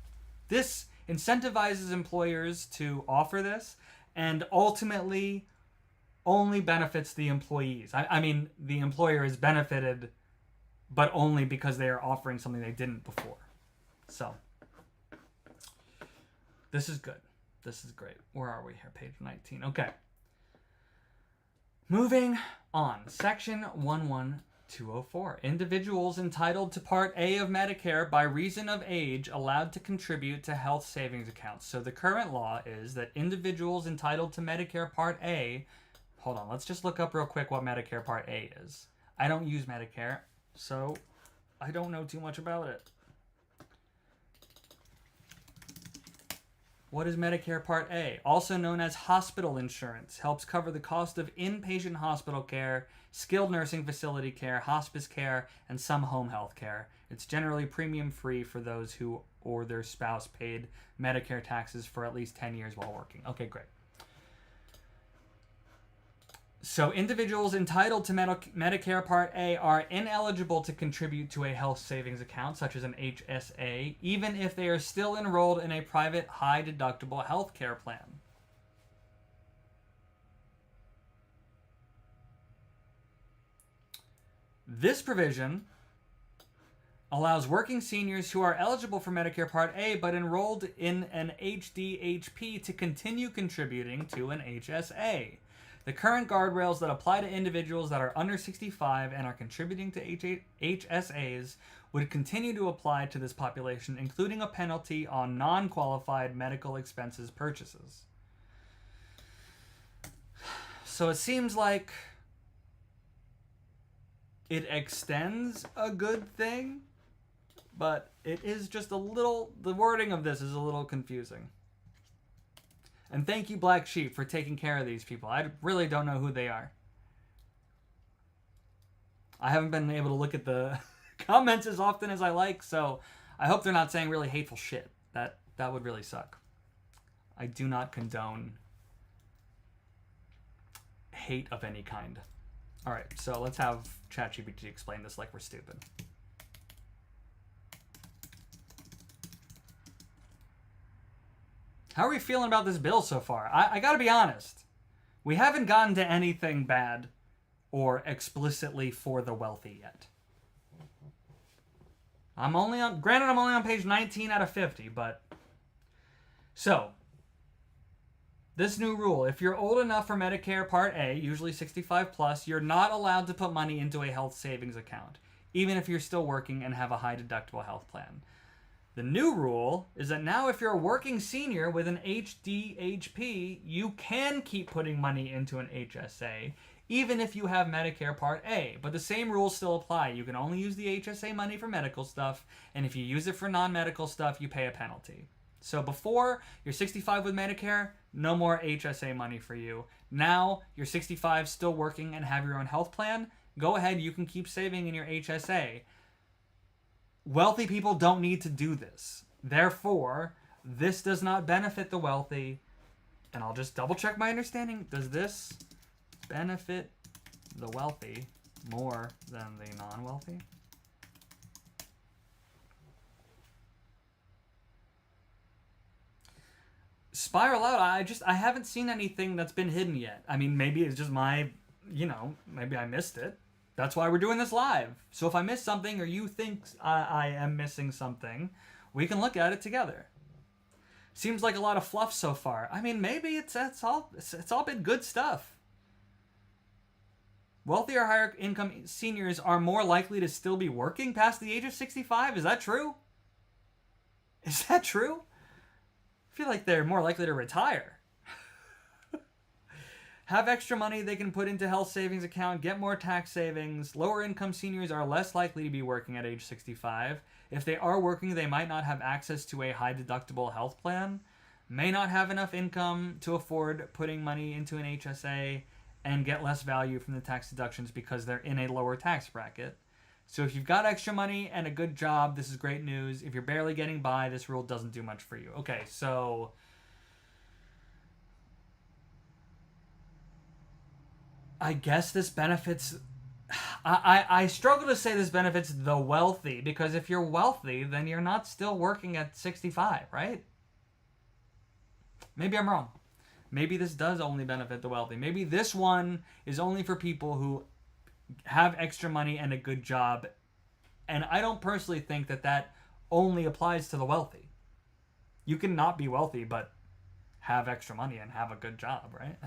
This incentivizes employers to offer this, and ultimately only benefits the employees. I mean, the employer is benefited, but only because they are offering something they didn't before. So, this is good. This is great. Where are we here? Page 19. Okay. Moving on. Section 11204. Individuals entitled to Part A of Medicare by reason of age allowed to contribute to health savings accounts. So the current law is that individuals entitled to Medicare Part A... Hold on. Let's just look up real quick what Medicare Part A is. I don't use Medicare, so I don't know too much about it. What is Medicare Part A? Also known as hospital insurance, helps cover the cost of inpatient hospital care, skilled nursing facility care, hospice care, and some home health care. It's generally premium free for those who or their spouse paid Medicare taxes for at least 10 years while working. Okay, great. So individuals entitled to Medicare Part A are ineligible to contribute to a health savings account, such as an HSA, even if they are still enrolled in a private high-deductible health care plan. This provision allows working seniors who are eligible for Medicare Part A but enrolled in an HDHP to continue contributing to an HSA. The current guardrails that apply to individuals that are under 65 and are contributing to HSAs would continue to apply to this population, including a penalty on non-qualified medical expenses purchases. So it seems like it extends a good thing, but it is just a little, the wording of this is a little confusing. And thank you, Black Sheep, for taking care of these people. I really don't know who they are. I haven't been able to look at the comments as often as I like, so I hope they're not saying really hateful shit. That would really suck. I do not condone hate of any kind. Alright, so let's have ChatGPT explain this like we're stupid. How are we feeling about this bill so far? I gotta be honest. We haven't gotten to anything bad or explicitly for the wealthy yet. Granted, I'm only on page 19 out of 50, but... So, this new rule, if you're old enough for Medicare Part A, usually 65 plus, you're not allowed to put money into a health savings account, even if you're still working and have a high deductible health plan. The new rule is that now if you're a working senior with an HDHP, you can keep putting money into an HSA, even if you have Medicare Part A. But the same rules still apply. You can only use the HSA money for medical stuff, and if you use it for non-medical stuff, you pay a penalty. So before, you're 65 with Medicare, no more HSA money for you. Now, you're 65, still working, and have your own health plan, go ahead, you can keep saving in your HSA. Wealthy people don't need to do this. Therefore, this does not benefit the wealthy. And I'll just double check my understanding. Does this benefit the wealthy more than the non-wealthy? Spiral out. I haven't seen anything that's been hidden yet. I mean, maybe it's just my, maybe I missed it. That's why we're doing this live. So if I miss something or you think I am missing something, we can look at it together. Seems like a lot of fluff so far. I mean, maybe it's all been good stuff. Wealthy or higher income seniors are more likely to still be working past the age of 65. Is that true? Is that true? I feel like they're more likely to retire. Have extra money they can put into health savings account, get more tax savings. Lower income seniors are less likely to be working at age 65. If they are working, they might not have access to a high deductible health plan. may not have enough income to afford putting money into an HSA and get less value from the tax deductions because they're in a lower tax bracket. So if you've got extra money and a good job, this is great news. If you're barely getting by, this rule doesn't do much for you. Okay, so I guess this benefits... I struggle to say this benefits the wealthy, because if you're wealthy, then you're not still working at 65, right? Maybe I'm wrong. Maybe this does only benefit the wealthy. Maybe this one is only for people who have extra money and a good job. And I don't personally think that that only applies to the wealthy. You can not be wealthy, but have extra money and have a good job, right?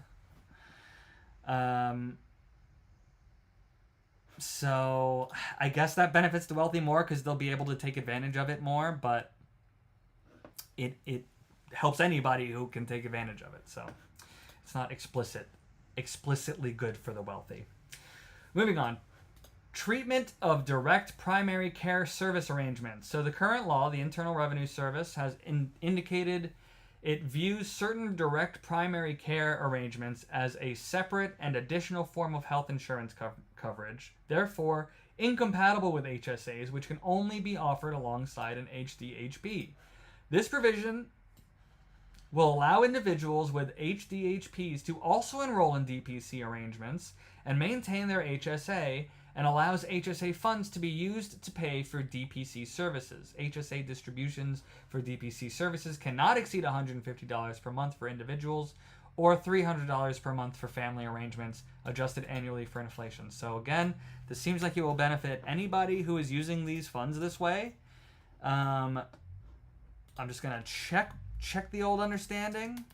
So I guess that benefits the wealthy more because they'll be able to take advantage of it more, but it helps anybody who can take advantage of it. So it's not explicitly good for the wealthy. Moving on. Treatment of direct primary care service arrangements. So the current law, the Internal Revenue Service, has indicated it views certain direct primary care arrangements as a separate and additional form of health insurance coverage, therefore incompatible with HSAs, which can only be offered alongside an HDHP. This provision will allow individuals with HDHPs to also enroll in DPC arrangements and maintain their HSA, and allows HSA funds to be used to pay for DPC services. HSA distributions for DPC services cannot exceed $150 per month for individuals or $300 per month for family arrangements, adjusted annually for inflation. So again, this seems like it will benefit anybody who is using these funds this way. I'm just going to check the old understanding.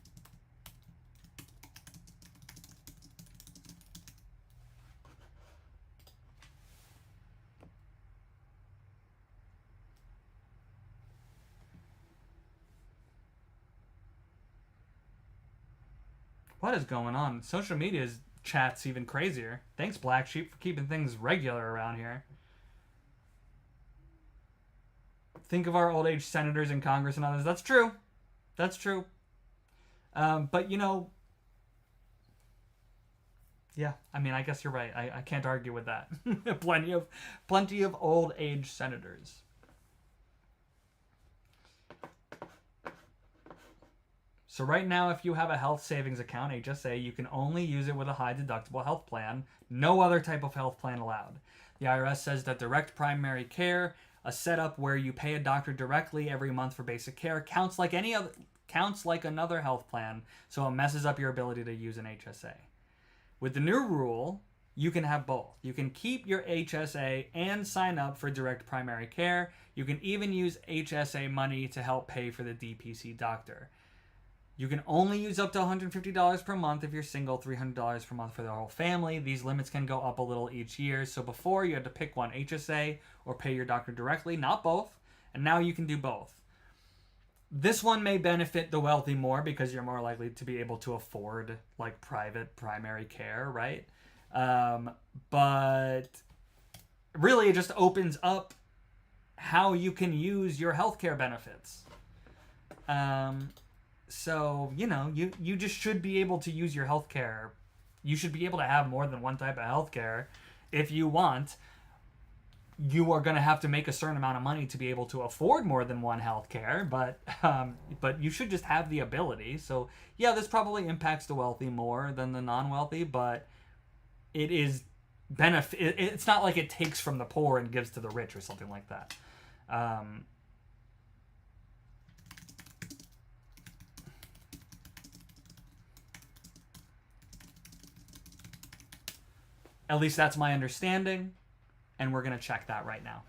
What is going on? Social media's chat's even crazier. Thanks, Black Sheep, for keeping things regular around here. Think of our old age senators in Congress and others. That's true. That's true. But, you know, yeah, I mean, I guess you're right. I can't argue with that. plenty of old age senators. So right now, if you have a health savings account, HSA, you can only use it with a high deductible health plan. No other type of health plan allowed. The IRS says that direct primary care, a setup where you pay a doctor directly every month for basic care, counts like another health plan, so it messes up your ability to use an HSA. With the new rule, you can have both. You can keep your HSA and sign up for direct primary care. You can even use HSA money to help pay for the DPC doctor. You can only use up to $150 per month if you're single, $300 per month for the whole family. These limits can go up a little each year. So before, you had to pick one, HSA or pay your doctor directly, not both. And now you can do both. This one may benefit the wealthy more because you're more likely to be able to afford like private primary care, right? But really, it just opens up how you can use your healthcare benefits. So, you know, you just should be able to use your healthcare. You should be able to have more than one type of healthcare if you want. You are going to have to make a certain amount of money to be able to afford more than one healthcare, but you should just have the ability. So, yeah, this probably impacts the wealthy more than the non-wealthy, but it is benefit. It's not like it takes from the poor and gives to the rich or something like that. At least that's my understanding, and we're going to check that right now.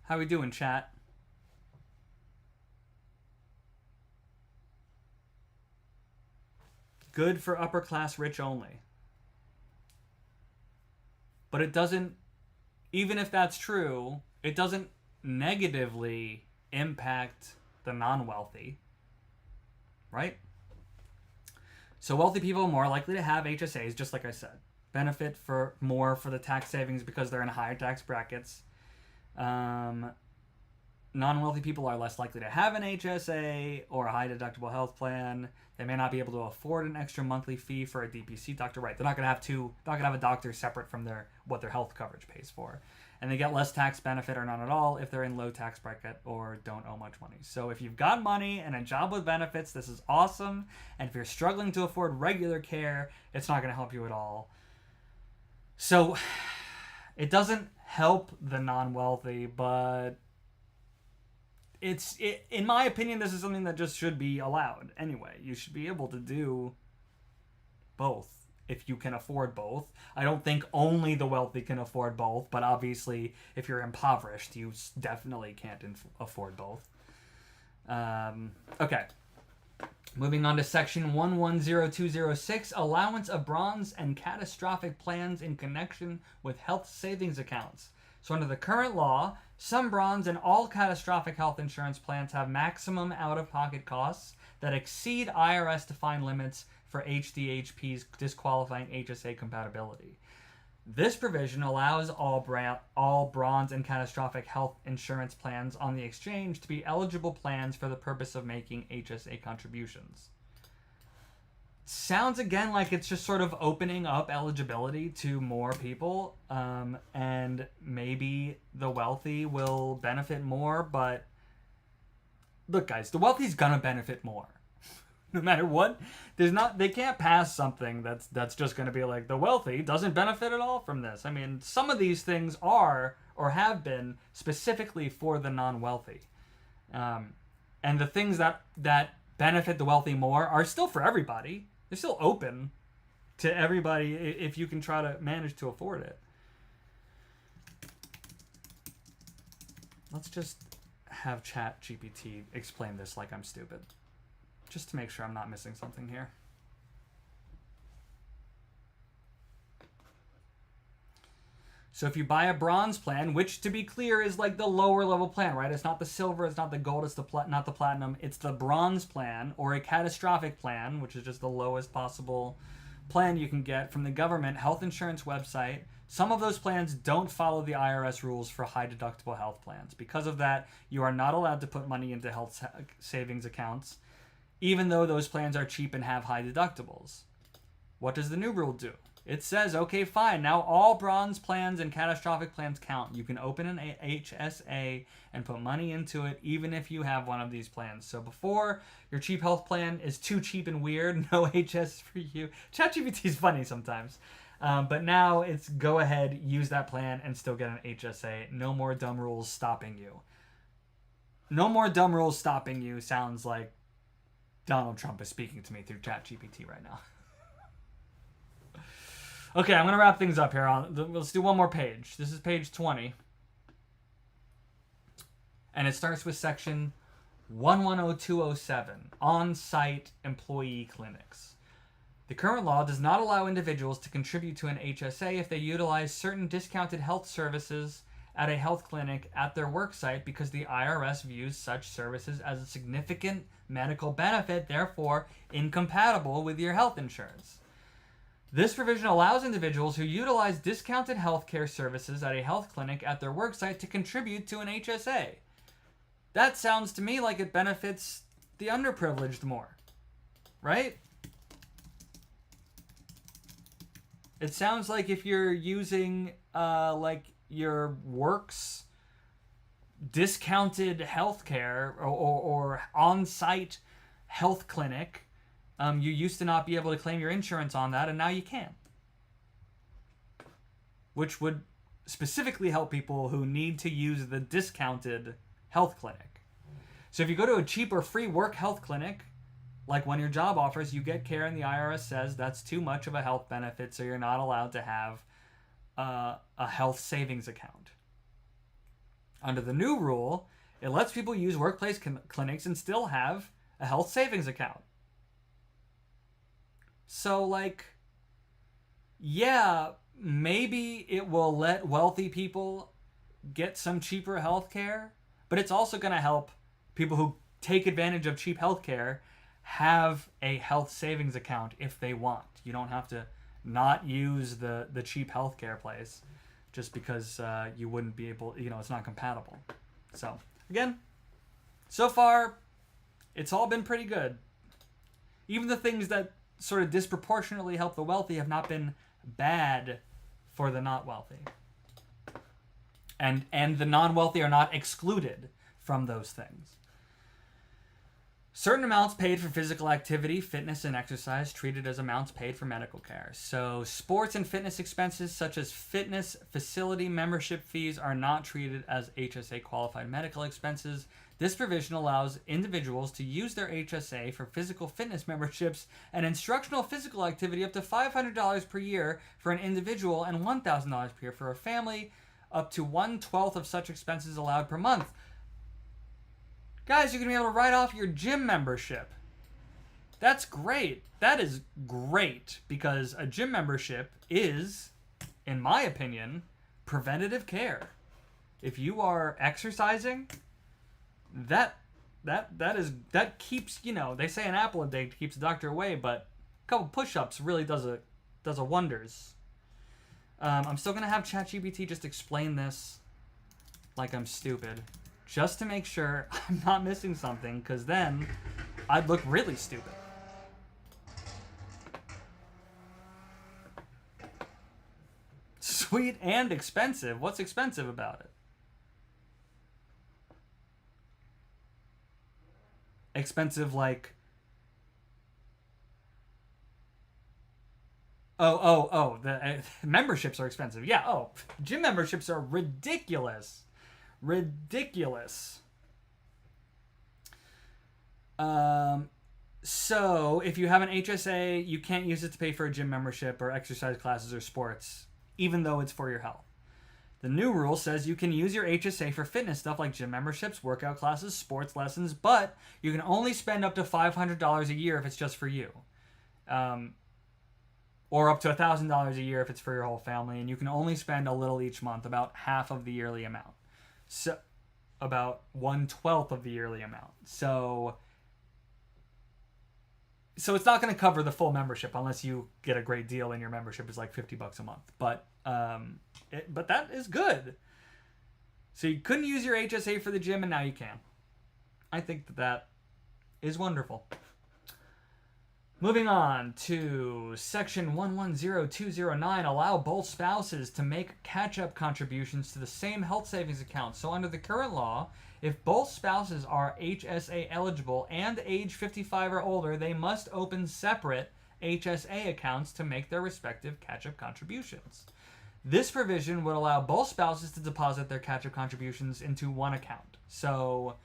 How we doing, chat? Good for upper class rich only. But it doesn't, even if that's true, it doesn't negatively impact the non-wealthy, right? So wealthy people are more likely to have HSAs, just like I said. benefit for more for the tax savings because they're in higher tax brackets. Non-wealthy people are less likely to have an HSA or a high deductible health plan. They may not be able to afford an extra monthly fee for a DPC doctor. Right, they're not going to have not going to have a doctor separate from what their health coverage pays for. And they get less tax benefit or none at all if they're in low tax bracket or don't owe much money. So if you've got money and a job with benefits, this is awesome. And if you're struggling to afford regular care, it's not going to help you at all. So it doesn't help the non-wealthy, but in my opinion, this is something that just should be allowed anyway. You should be able to do both if you can afford both. I don't think only the wealthy can afford both, but obviously if you're impoverished, you definitely can't afford both. Okay. Moving on to section 110206, allowance of bronze and catastrophic plans in connection with health savings accounts. So under the current law, some bronze and all catastrophic health insurance plans have maximum out-of-pocket costs that exceed IRS-defined limits for HDHP's disqualifying HSA compatibility. This provision allows all bronze and catastrophic health insurance plans on the exchange to be eligible plans for the purpose of making HSA contributions. Sounds again like it's just sort of opening up eligibility to more people, and maybe the wealthy will benefit more, but look guys, the wealthy's gonna benefit more. No matter what, they can't pass something that's just gonna be like the wealthy doesn't benefit at all from this. I mean, some of these things are or have been specifically for the non-wealthy. And the things that benefit the wealthy more are still for everybody. They're still open to everybody if you can try to manage to afford it. Let's just have ChatGPT explain this like I'm stupid, just to make sure I'm not missing something here. So if you buy a bronze plan, which to be clear is like the lower level plan, right? It's not the silver, it's not the gold, it's not the platinum. It's the bronze plan or a catastrophic plan, which is just the lowest possible plan you can get from the government health insurance website. Some of those plans don't follow the IRS rules for high deductible health plans. Because of that, you are not allowed to put money into health savings accounts, even though those plans are cheap and have high deductibles. What does the new rule do? It says, okay, fine, now all bronze plans and catastrophic plans count. You can open an HSA and put money into it, even if you have one of these plans. So before, your cheap health plan is too cheap and weird, no HS for you. ChatGPT is funny sometimes. But now it's go ahead, use that plan, and still get an HSA. No more dumb rules stopping you. No more dumb rules stopping you sounds like Donald Trump is speaking to me through ChatGPT right now. Okay, I'm going to wrap things up here. Let's do one more page. This is page 20. And it starts with section 110207, on-site employee clinics. The current law does not allow individuals to contribute to an HSA if they utilize certain discounted health services at a health clinic at their worksite because the IRS views such services as a significant medical benefit, therefore incompatible with your health insurance. This provision allows individuals who utilize discounted healthcare services at a health clinic at their worksite to contribute to an HSA. That sounds to me like it benefits the underprivileged more, right? It sounds like if you're using like your work's discounted healthcare or on-site health clinic, you used to not be able to claim your insurance on that, and now you can. Which would specifically help people who need to use the discounted health clinic. So if you go to a cheap or free work health clinic, like when your job offers, you get care and the IRS says that's too much of a health benefit, so you're not allowed to have a health savings account. Under the new rule, it lets people use workplace clinics and still have a health savings account. So, like, yeah, maybe it will let wealthy people get some cheaper healthcare, but it's also going to help people who take advantage of cheap healthcare have a health savings account if they want. You don't have to not use the cheap healthcare place just because you wouldn't be able, it's not compatible. So, again, so far, it's all been pretty good. Even the things that sort of disproportionately help the wealthy have not been bad for the not wealthy. And the non-wealthy are not excluded from those things. Certain amounts paid for physical activity, fitness, and exercise treated as amounts paid for medical care. So sports and fitness expenses such as fitness facility membership fees are not treated as HSA qualified medical expenses. This provision allows individuals to use their HSA for physical fitness memberships and instructional physical activity up to $500 per year for an individual and $1,000 per year for a family, up to 1/12 of such expenses allowed per month. Guys, you're going to be able to write off your gym membership. That's great. That is great because a gym membership is, in my opinion, preventative care. If you are exercising, that keeps, they say an apple a day keeps the doctor away, but a couple push-ups really does a wonders. I'm still going to have ChatGPT just explain this like I'm stupid, just to make sure I'm not missing something, because then I'd look really stupid. Sweet and expensive. What's expensive about it? Expensive like... the memberships are expensive. Yeah, gym memberships are ridiculous. Ridiculous. So if you have an HSA, you can't use it to pay for a gym membership or exercise classes or sports, even though it's for your health. The new rule says you can use your HSA for fitness stuff like gym memberships, workout classes, sports lessons, but you can only spend up to $500 a year if it's just for you. Or up to $1,000 a year if it's for your whole family, and you can only spend a little each month, about half of the yearly amount. So, about 1/12 of the yearly amount. So it's not going to cover the full membership unless you get a great deal and your membership is like $50 a month. But that is good. So you couldn't use your HSA for the gym, and now you can. I think that is wonderful. Moving on to Section 110209, allow both spouses to make catch-up contributions to the same health savings account. So under the current law, if both spouses are HSA eligible and age 55 or older, they must open separate HSA accounts to make their respective catch-up contributions. This provision would allow both spouses to deposit their catch-up contributions into one account. So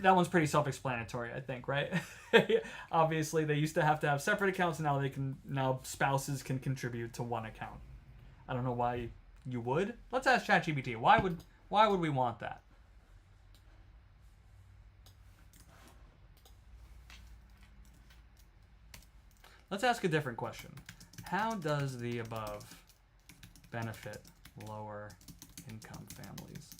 that one's pretty self-explanatory, I think, right? Obviously, they used to have separate accounts, and now spouses can contribute to one account. I don't know why you would. Let's ask ChatGPT. Why would we want that? Let's ask a different question. How does the above benefit lower income families?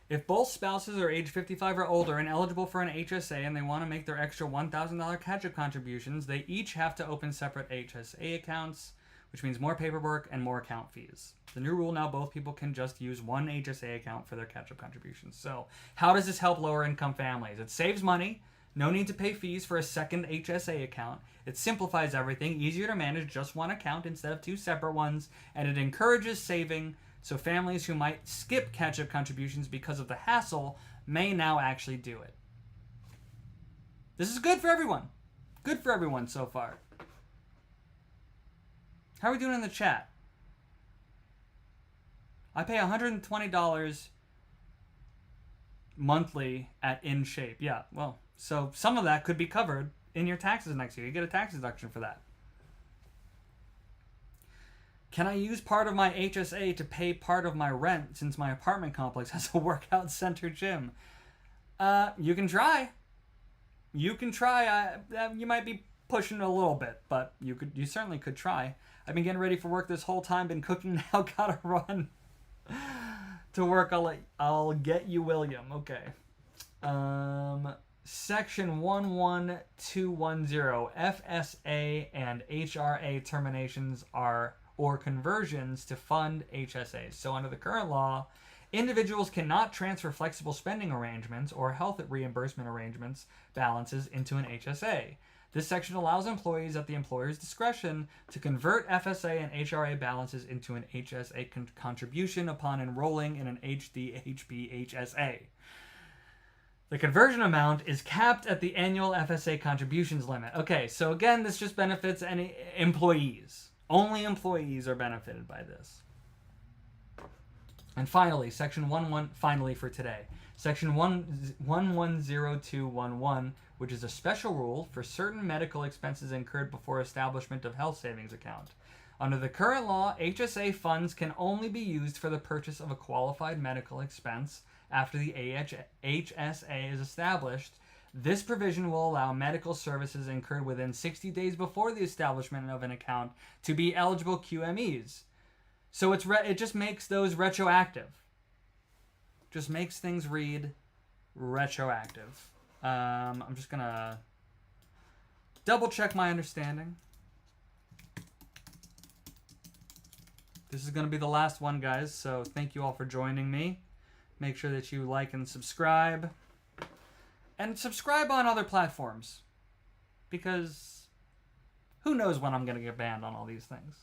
If both spouses are age 55 or older and eligible for an HSA and they want to make their extra $1,000 catch-up contributions, they each have to open separate HSA accounts, which means more paperwork and more account fees. The new rule now, both people can just use one HSA account for their catch-up contributions. So how does this help lower income families? It saves money. No need to pay fees for a second HSA account. It simplifies everything, easier to manage just one account instead of two separate ones, and it encourages saving. So families who might skip catch-up contributions because of the hassle may now actually do it. This is good for everyone. Good for everyone so far. How are we doing in the chat? I pay $120 monthly at InShape. Yeah, well, so some of that could be covered in your taxes next year. You get a tax deduction for that. Can I use part of my HSA to pay part of my rent since my apartment complex has a workout center gym? You can try. you can try. You might be pushing it a little bit, but you certainly could try. I've been getting ready for work this whole time. Been cooking now. Gotta run to work. I'll get you, William. Okay. Section 11210 FSA and HRA terminations are or conversions to fund HSAs. So under the current law, individuals cannot transfer flexible spending arrangements or health reimbursement arrangements balances into an HSA. This section allows employees at the employer's discretion to convert FSA and HRA balances into an HSA contribution upon enrolling in an HDHP HSA. The conversion amount is capped at the annual FSA contributions limit. Okay, so again, this just benefits any employees. Only employees are benefited by this. And finally, finally for today, Section 110211, which is a special rule for certain medical expenses incurred before establishment of health savings account. Under the current law, HSA funds can only be used for the purchase of a qualified medical expense after the HSA is established. This provision will allow medical services incurred within 60 days before the establishment of an account to be eligible QMEs. So it just makes those retroactive. Just makes things read retroactive. I'm just going to double check my understanding. This is going to be the last one, guys, so thank you all for joining me. Make sure that you like and subscribe. And subscribe on other platforms. Because who knows when I'm going to get banned on all these things.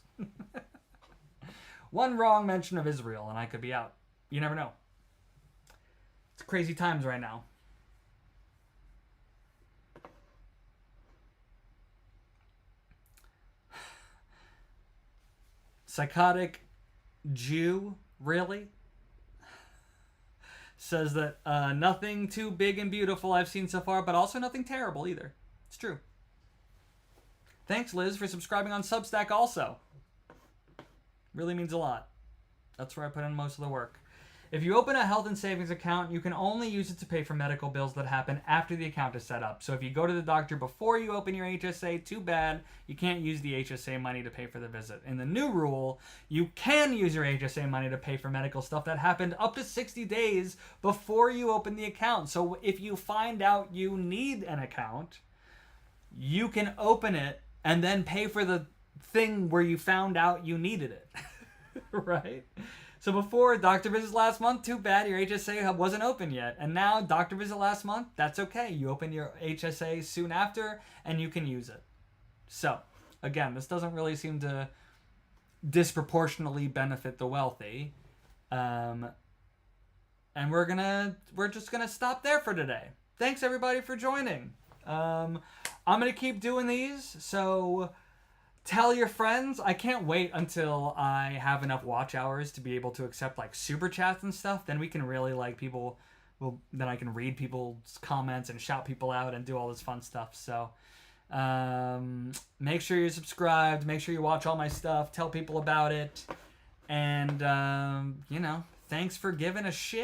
One wrong mention of Israel and I could be out. You never know. It's crazy times right now. Psychotic Jew, really? Says that nothing too big and beautiful I've seen so far, but also nothing terrible either. It's true. Thanks, Liz, for subscribing on Substack also. Really means a lot. That's where I put in most of the work. If you open a health and savings account, you can only use it to pay for medical bills that happen after the account is set up. So if you go to the doctor before you open your HSA, too bad, you can't use the HSA money to pay for the visit. In the new rule, you can use your HSA money to pay for medical stuff that happened up to 60 days before you open the account. So if you find out you need an account, you can open it and then pay for the thing where you found out you needed it. Right? So before doctor visit last month, too bad, your HSA wasn't open yet. And now doctor visit last month, that's okay. You open your HSA soon after and you can use it. So, again, this doesn't really seem to disproportionately benefit the wealthy. And we're just gonna stop there for today. Thanks everybody for joining. I'm gonna keep doing these, so tell your friends. I can't wait until I have enough watch hours to be able to accept like super chats and stuff. Then we can really then I can read people's comments and shout people out and do all this fun stuff. So make sure you're subscribed. Make sure you watch all my stuff. Tell people about it. And, thanks for giving a shit.